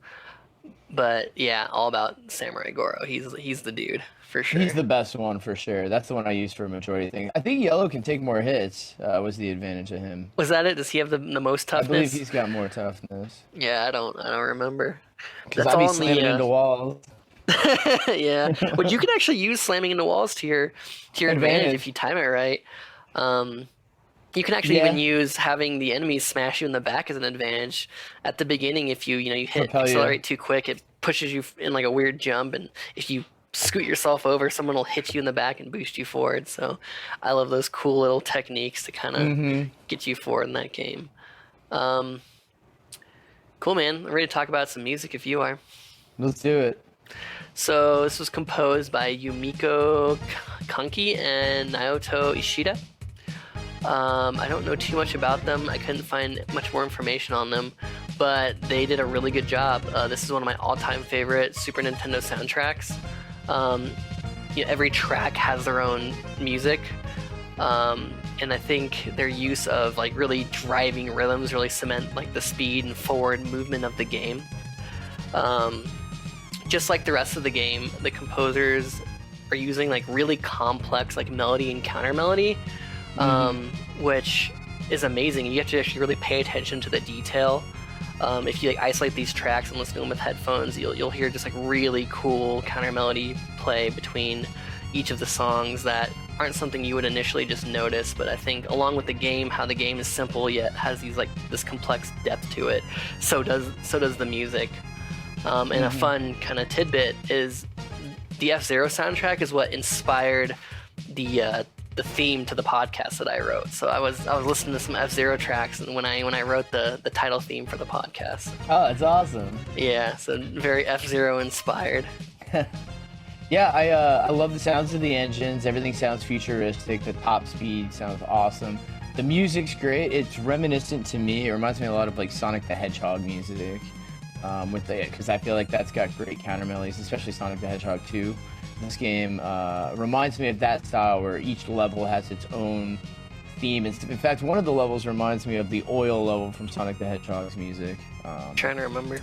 But yeah, all about Samurai Goro. He's the dude for sure. He's the best one for sure. That's the one I use for a majority of things. I think yellow can take more hits. Was the advantage of him? Was that it? Does he have the most toughness? I believe he's got more toughness. Yeah, I don't remember. Because I'd be slamming into walls. Yeah, but you can actually use slamming into walls to your advantage if you time it right. You can actually even use having the enemies smash you in the back as an advantage. At the beginning, if you hit accelerate too quick, it pushes you in like a weird jump, and if you scoot yourself over, someone will hit you in the back and boost you forward. So I love those cool little techniques to kind of get you forward in that game. Um, cool, man. I'm ready to talk about some music if you are. Let's do it. So this was composed by Yumiko Kanki and Naoto Ishida. I don't know too much about them. I couldn't find much more information on them, but they did a really good job. This is one of my all-time favorite Super Nintendo soundtracks. Every track has their own music, and I think their use of like really driving rhythms really cement like the speed and forward movement of the game. Just like the rest of the game, the composers are using like really complex like melody and counter melody, which is amazing. You have to actually really pay attention to the detail. If you like isolate these tracks and listen to them with headphones, you'll hear just like really cool counter melody play between each of the songs that aren't something you would initially just notice. But I think along with the game, how the game is simple yet has this complex depth to it. So does the music. And a fun kind of tidbit is the F-Zero soundtrack is what inspired the theme to the podcast that I wrote. So I was listening to some F-Zero tracks, and when I wrote the title theme for the podcast. Oh, that's awesome. Yeah, so very F-Zero inspired. Yeah, I love the sounds of the engines. Everything sounds futuristic. The top speed sounds awesome. The music's great. It's reminiscent to me. It reminds me a lot of like Sonic the Hedgehog music. Because I feel like that's got great counter melodies, especially Sonic the Hedgehog 2. This game reminds me of that style where each level has its own theme. In fact, one of the levels reminds me of the oil level from Sonic the Hedgehog's music. Trying to remember.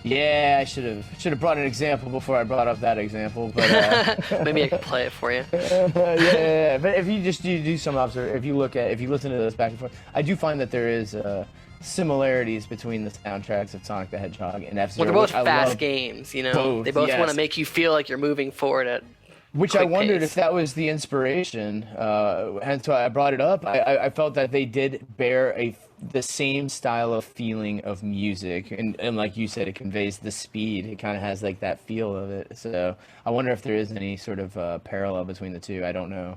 Yeah, I should have brought an example before I brought up that example, but maybe I could play it for you. Yeah. But if you just do some observation, if you listen to this back and forth, I do find that there is similarities between the soundtracks of Sonic the Hedgehog and F-Zero. Well, they're both fast games, you know. Both, they both yes. want to make you feel like you're moving forward at which I wondered if that was the inspiration. Hence why I brought it up. I felt that they did bear the same style of feeling of music, and like you said, it conveys the speed. It kind of has like that feel of it. So I wonder if there is any sort of parallel between the two. I don't know.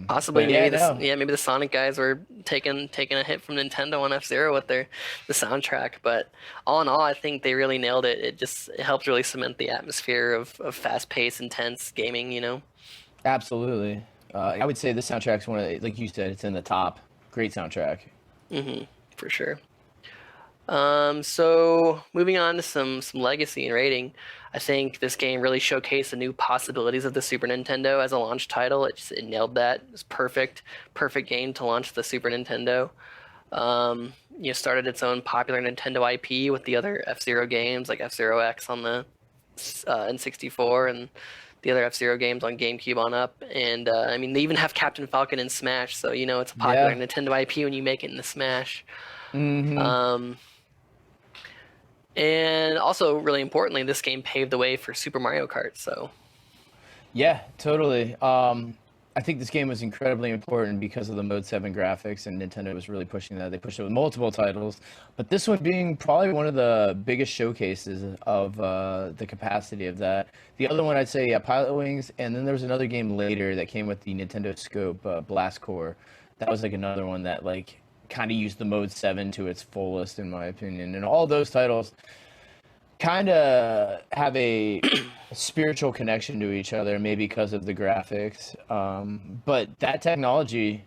Possibly, maybe the Sonic guys were taking a hit from Nintendo on F-Zero with the soundtrack. But all in all, I think they really nailed it. It helped really cement the atmosphere of fast-paced, intense gaming. You know. Absolutely, I would say the soundtrack's one of like you said, it's in the top. Great soundtrack. For sure. So moving on to some legacy and rating, I think this game really showcased the new possibilities of the Super Nintendo as a launch title. It nailed that. It was perfect game to launch the Super Nintendo. Started its own popular Nintendo IP with the other F-Zero games like F-Zero X on the N64 and the other F-Zero games on GameCube on up. And they even have Captain Falcon in Smash, so it's a popular Nintendo IP when you make it into Smash. And also, really importantly, this game paved the way for Super Mario Kart. So, yeah, totally. I think this game was incredibly important because of the Mode 7 graphics, and Nintendo was really pushing that. They pushed it with multiple titles, but this one being probably one of the biggest showcases of the capacity of that. The other one I'd say, Pilot Wings, and then there was another game later that came with the Nintendo Scope, Blast Corps. That was like another one that like kind of used the Mode 7 to its fullest, in my opinion. And all those titles kind of have a spiritual connection to each other, maybe because of the graphics. But that technology,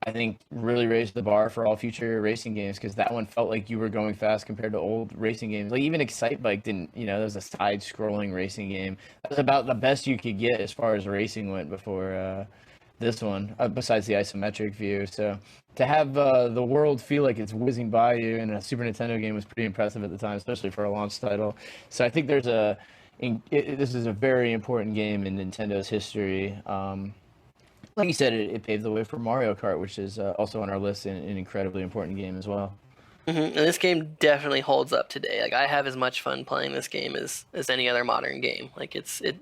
I think, really raised the bar for all future racing games, because that one felt like you were going fast compared to old racing games. Like even Excite Bike didn't, that was a side-scrolling racing game. That was about the best you could get as far as racing went before this one, besides the isometric view. So to have the world feel like it's whizzing by you in a Super Nintendo game was pretty impressive at the time, especially for a launch title. So I think this is a very important game in Nintendo's history. Like you said, it paved the way for Mario Kart, which is also on our list, and an incredibly important game as well. And this game definitely holds up today. Like I have as much fun playing this game as any other modern game. Like it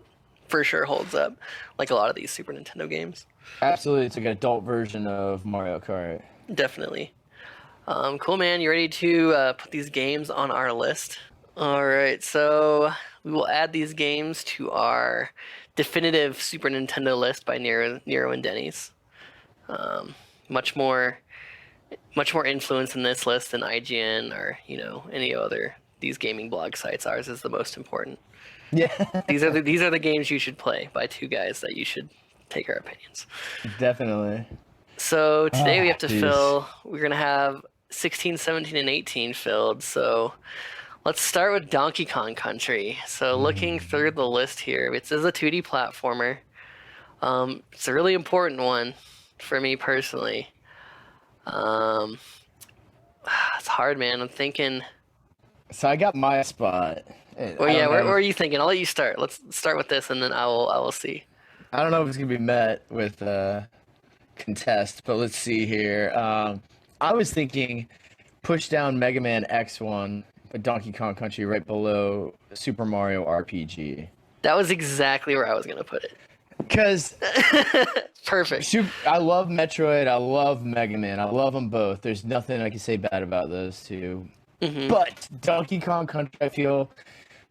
for sure holds up, like a lot of these Super Nintendo games. Absolutely, it's like an adult version of Mario Kart. Definitely. Cool, man. You ready to put these games on our list? All right, so we will add these games to our definitive Super Nintendo list by Nierroh and Dennys. Um, much more, much more influence in this list than IGN or any other these gaming blog sites. Ours is the most important. Yeah, These are the games you should play by two guys that you should take our opinions. definitely. So today we Ah, have to jeez. fill. We're gonna have 16, 17, and 18 filled. So let's start with Donkey Kong Country. So looking through the list here, it says a 2D platformer. It's a really important one for me personally. Um, it's hard, man. I'm thinking. So I got my spot. Well, I yeah, don't where know. are you thinking? I'll let you start. Let's start with this, and then I will see. I don't know if it's gonna be met with contest, but let's see here. I was thinking push down Mega Man X1, but Donkey Kong Country right below Super Mario RPG. That was exactly where I was gonna put it. Because Perfect. I love Metroid, I love Mega Man, I love them both. There's nothing I can say bad about those two. Hmm. But Donkey Kong Country, I feel,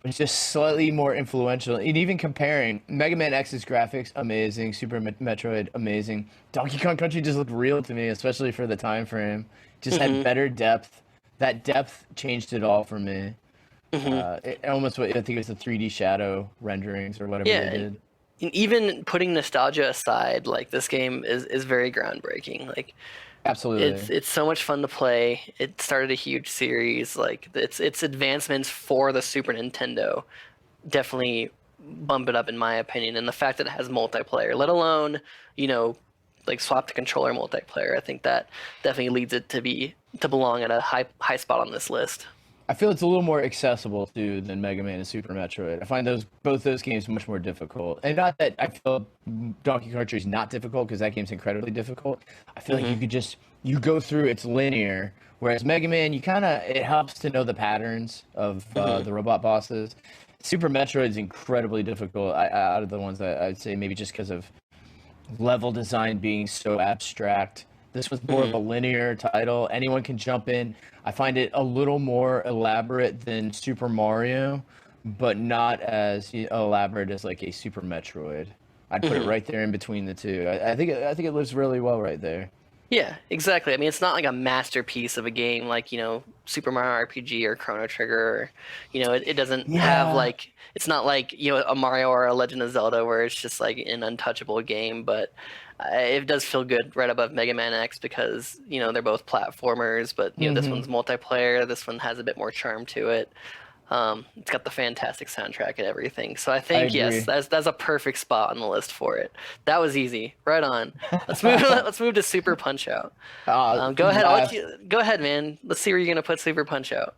was just slightly more influential. And even comparing Mega Man X's graphics, amazing. Metroid, amazing. Donkey Kong Country just looked real to me, especially for the time frame. Just had Hmm. better depth. That depth changed it all for me. Hmm. It almost, I think it was the 3D shadow renderings or whatever Yeah, they did. and even putting nostalgia aside, like this game is very groundbreaking. Like it's Absolutely. it's so much fun to play. It started a huge series. Like its advancements for the Super Nintendo definitely bump it up in my opinion. And the fact that it has multiplayer, let alone you know like swap the controller multiplayer, I think that definitely leads it to belong at a high spot on this list. I feel it's a little more accessible too than Mega Man and Super Metroid. I find both those games much more difficult, and not that I feel Donkey Kong Country is not difficult because that game's incredibly difficult. I feel like Hmm. you go through it's linear, whereas Mega Man it helps to know the patterns of Hmm. the robot bosses. Super Metroid is incredibly difficult. Out of the ones that I'd say maybe just because of level design being so abstract. This was more of Hmm. a linear title. Anyone can jump in. I find it a little more elaborate than Super Mario, but not as elaborate as like a Super Metroid. I'd put it Hmm. right there in between the two. I think it lives really well right there. Yeah, exactly. I mean, it's not like a masterpiece of a game like, Super Mario RPG or Chrono Trigger. Or, it doesn't have Yeah. like, it's not like, a Mario or a Legend of Zelda where it's just like an untouchable game, but it does feel good right above Mega Man X because, they're both platformers, but, this Hmm. one's multiplayer. This one has a bit more charm to it. It's got the fantastic soundtrack and everything. So I I think yes, agree. that's a perfect spot on the list for it. That was easy. Right on. Let's move. Let's move to Super Punch Out. Go ahead. I'll let Last. you go ahead, man. Let's see where you're gonna put Super Punch Out.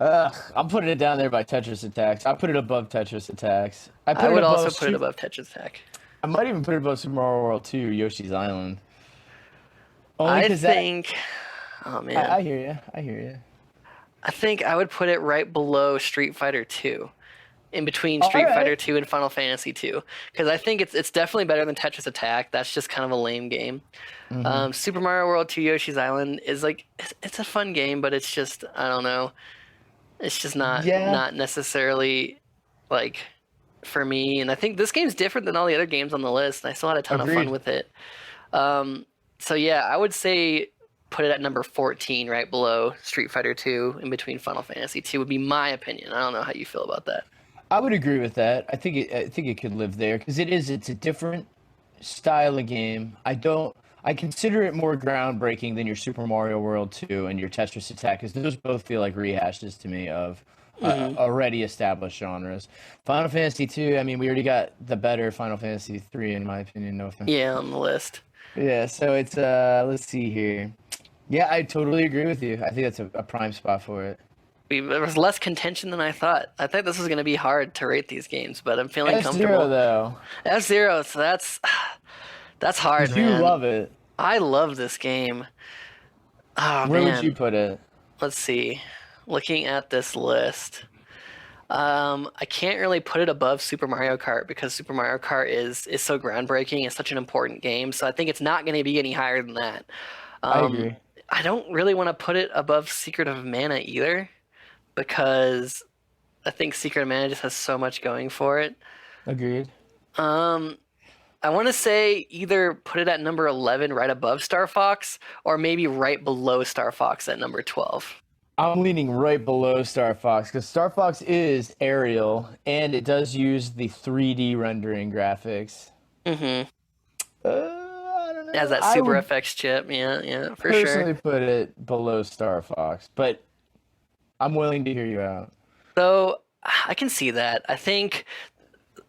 I'm putting it down there by Tetris Attacks. I put it above Tetris Attacks. I I put it would above also put it Super. above Tetris Attack. I might even put it above Super Mario World 2, Yoshi's Island. Only I because that. think. Oh man. I hear you. I hear you. I think I would put it right below Street Fighter 2. In between All Street Fighter right. 2 and Final Fantasy 2, because I think it's definitely better than Tetris Attack. That's just kind of a lame game. Hmm. Super Mario World 2 Yoshi's Island is like it's a fun game, but it's just I don't know. It's just Yeah. not necessarily like for me. And I think this game's different than all the other games on the list. And I still had a ton of fun Agreed. with it. Um, so yeah, I would say put it at number 14, right below Street Fighter 2, in between Final Fantasy 2 would be my opinion. I don't know how you feel about that. I would agree with that. I think it could live there because it's a different style of game. I consider it more groundbreaking than your Super Mario World 2 and your Tetris Attack because those both feel like rehashes to me of Hmm. already established genres. Final Fantasy 2, I mean, we already got the better Final Fantasy 3 in my opinion, no offense. Yeah, on the list. Yeah, so it's let's see here. Yeah, I totally agree with you. I think that's a prime spot for it. There was less contention than I thought. I think this was going to be hard to rate these games, but I'm feeling F-Zero comfortable. though. F-Zero, so that's hard, You man. love it. I love this game. Oh Where would you man, put it? let's see. Looking at this list, I can't really put it above Super Mario Kart because Super Mario Kart is so groundbreaking. It's such an important game, so I think it's not going to be any higher than that. I Um, agree. I don't really want to put it above Secret of Mana either because I think Secret of Mana just has so much going for it. Agreed. Um, I want to say either put it at number 11 right above Star Fox, or maybe right below Star Fox at number 12. I'm leaning right below Star Fox because Star Fox is aerial and it does use the 3D rendering graphics. Mm-hmm. I don't It has know. that I Super would FX chip. Yeah, for sure. personally put it below Star Fox, but I'm willing to hear you out. So I can see that. I think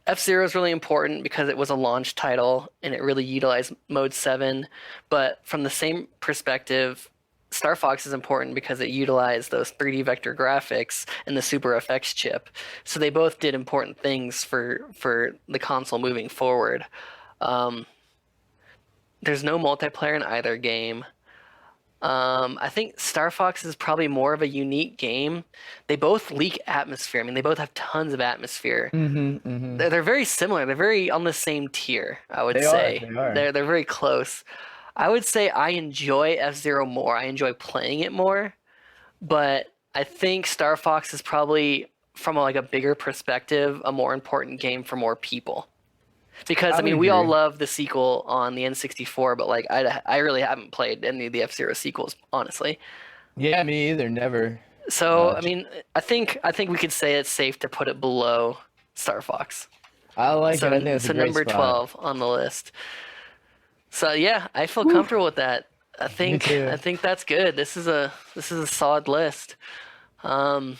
F-Zero is really important because it was a launch title and it really utilized Mode 7. But from the same perspective, Star Fox is important because it utilized those 3D vector graphics and the Super FX chip. So they both did important things for the console moving forward. Um, there's no multiplayer in either game. I think Star Fox is probably more of a unique game. They both leak atmosphere. I mean, they both have tons of atmosphere. They're very similar. They're very on the same tier, I would They are. say. They are. They're very close. I would say I enjoy F-Zero more. I enjoy playing it more, but I think Star Fox is probably from like a bigger perspective, a more important game for more people. Because I I would mean, we all agree. love the sequel on the N64, but like I really haven't played any of the F-Zero sequels, honestly. Yeah, me either. Never. So, Uh, I mean, I think we could say it's safe to put it below Star Fox. I like it. I think So, that's a so great number spot. 12 on the list. So, yeah, I feel Whew, comfortable with that. I me think I too. think that's good. This is a solid list. Um,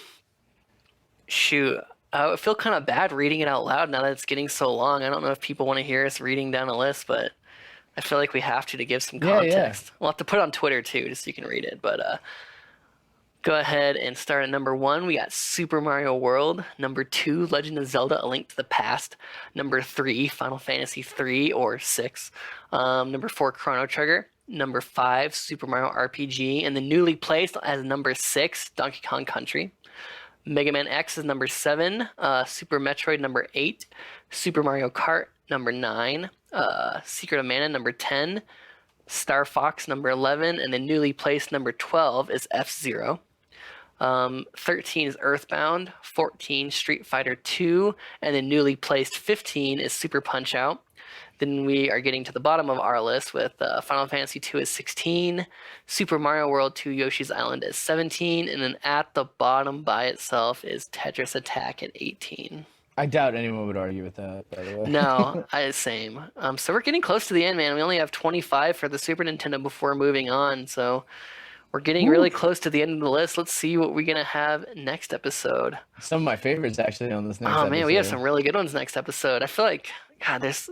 shoot, I feel kind of bad reading it out loud now that it's getting so long. I don't know if people want to hear us reading down a list, but I feel like we have to give some Yeah, yeah. context. We'll have to put it on Twitter too, just so you can read it. But go ahead and start at number 1. We got Super Mario World. Number 2, Legend of Zelda: A Link to the Past. Number 3, Final Fantasy 3 or 6. Number 4, Chrono Trigger. Number 5, Super Mario RPG. And the newly placed as number 6, Donkey Kong Country. Mega Man X is number 7. Super Metroid number 8. Super Mario Kart number 9. Secret of Mana number 10. Star Fox number 11. And the newly placed number 12 is F-Zero. 13 is Earthbound, 14 Street Fighter 2, and the newly placed 15 is Super Punch Out. Then we are getting to the bottom of our list with Final Fantasy 2 is 16, Super Mario World 2 Yoshi's Island is 17, and then at the bottom by itself is Tetris Attack at 18. I doubt anyone would argue with that, by the No, way. same. So we're getting close to the end, man. We only have 25 for the Super Nintendo before moving on, so we're getting Whew. really close to the end of the list. Let's see what we're gonna have next episode. Some of my favorites actually on this next Oh man, we have episode. some really good ones next episode. I feel like God, there's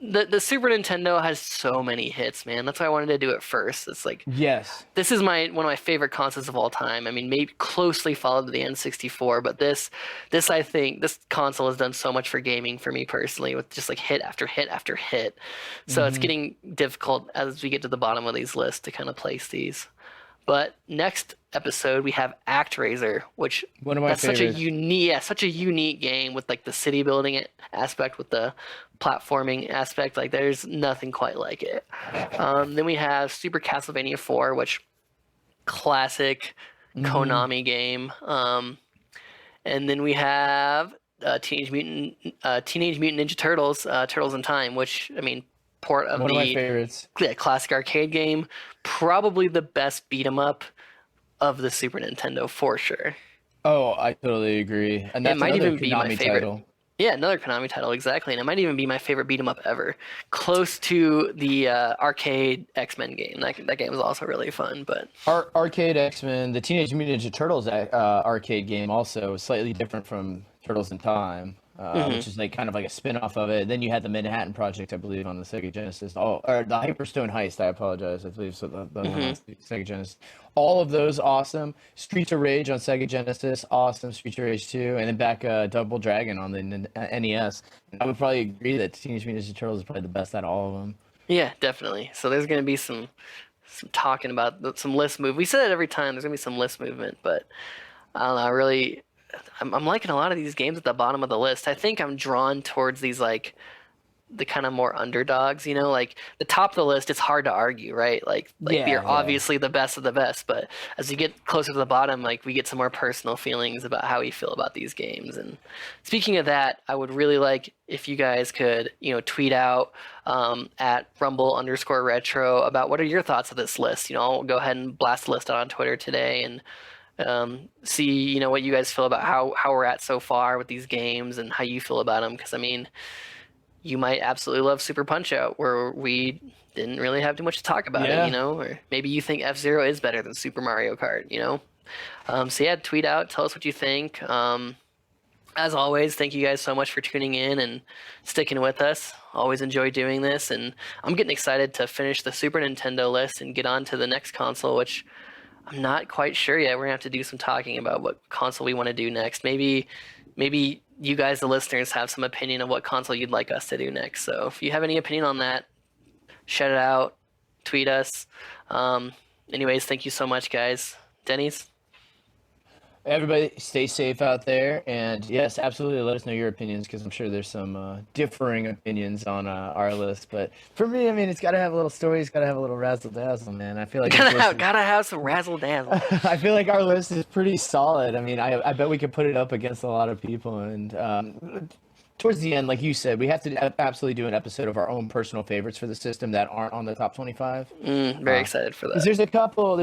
the Super Nintendo has so many hits, man. That's why I wanted to do it first. It's like Yes. this is one of my favorite consoles of all time. I mean, maybe closely followed the N64, but this I think this console has done so much for gaming for me personally, with just like hit after hit after hit. So it's Hmm. getting difficult as we get to the bottom of these lists to kind of place these. But next episode we have ActRaiser, which One of my that's favorites. such a unique game with like the city building aspect, with the platforming aspect. Like there's nothing quite like it. Then we have Super Castlevania 4, which classic Hmm. Konami game. And then we have Teenage Mutant Ninja Turtles, Turtles in Time, which I mean, port of One of my the favorites. classic arcade game, probably the best beat 'em up of the Super Nintendo for sure. Oh, I totally agree. And It that's might another even be my Konami favorite. title. Yeah, another Konami title, exactly. And it might even be my favorite beat 'em up ever. Close to the arcade X-Men game. That game was also really fun, but Arcade X-Men, the Teenage Mutant Ninja Turtles arcade game also is slightly different from Turtles in Time, mhm, which is like kind of like a spin-off of it. Then you had the Manhattan Project, I believe, on the Sega Genesis. Oh, or the Hyperstone Heist, I apologize. I believe so the one on mhm. Sega Genesis. All of those awesome. Streets of Rage on Sega Genesis, awesome. Streets of Rage 2, and then back Double Dragon on the NES. I would probably agree that Teenage Mutant Ninja Turtles is probably the best out of all of them. Yeah, definitely. So there's gonna be some talking about some list move. We say it every time. There's gonna be some list movement, but I don't know. I'm liking a lot of these games at the bottom of the list. I think I'm drawn towards these like the kind of more underdogs, like the top of the list, it's hard to argue, right? Like Yeah, you're yeah. obviously the best of the best, but as you get closer to the bottom, like we get some more personal feelings about how we feel about these games. And speaking of that, I would really like if you guys could, tweet out at Rumble_retro about what are your thoughts of this list. I'll go ahead and blast the list out on Twitter today and see what you guys feel about how we're at so far with these games and how you feel about them, because I mean you might absolutely love Super Punch Out, where we didn't really have too much to talk about Yeah. it, or maybe you think F-Zero is better than Super Mario Kart. So yeah, tweet out, tell us what you think. As always, thank you guys so much for tuning in and sticking with us. Always enjoy doing this, and I'm getting excited to finish the Super Nintendo list and get on to the next console, which I'm not quite sure yet. We're gonna have to do some talking about what console we want to do next. Maybe you guys, the listeners, have some opinion of what console you'd like us to do next. So if you have any opinion on that, shout it out, tweet us. Anyways, thank you so much, guys. Denny's? Everybody, stay safe out there, and yes, absolutely, let us know your opinions because I'm sure there's some differing opinions on our list. But for me, I mean, it's got to have a little story, it's got to have a little razzle dazzle, man. I feel like Gotta have some razzle dazzle. I feel like our list is pretty solid. I mean, I bet we could put it up against a lot of people, and towards the end, like you said, we have to absolutely do an episode of our own personal favorites for the system that aren't on the top 25. Very excited for that. There's a couple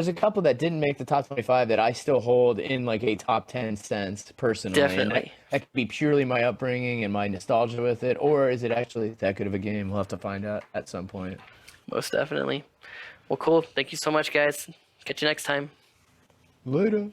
that didn't make the top 25 that I still hold in like a top 10 sense personally. Definitely. And that could be purely my upbringing and my nostalgia with it, or is it actually that good of a game? We'll have to find out at some point. Most definitely. Well, cool. Thank you so much, guys. Catch you next time. Later.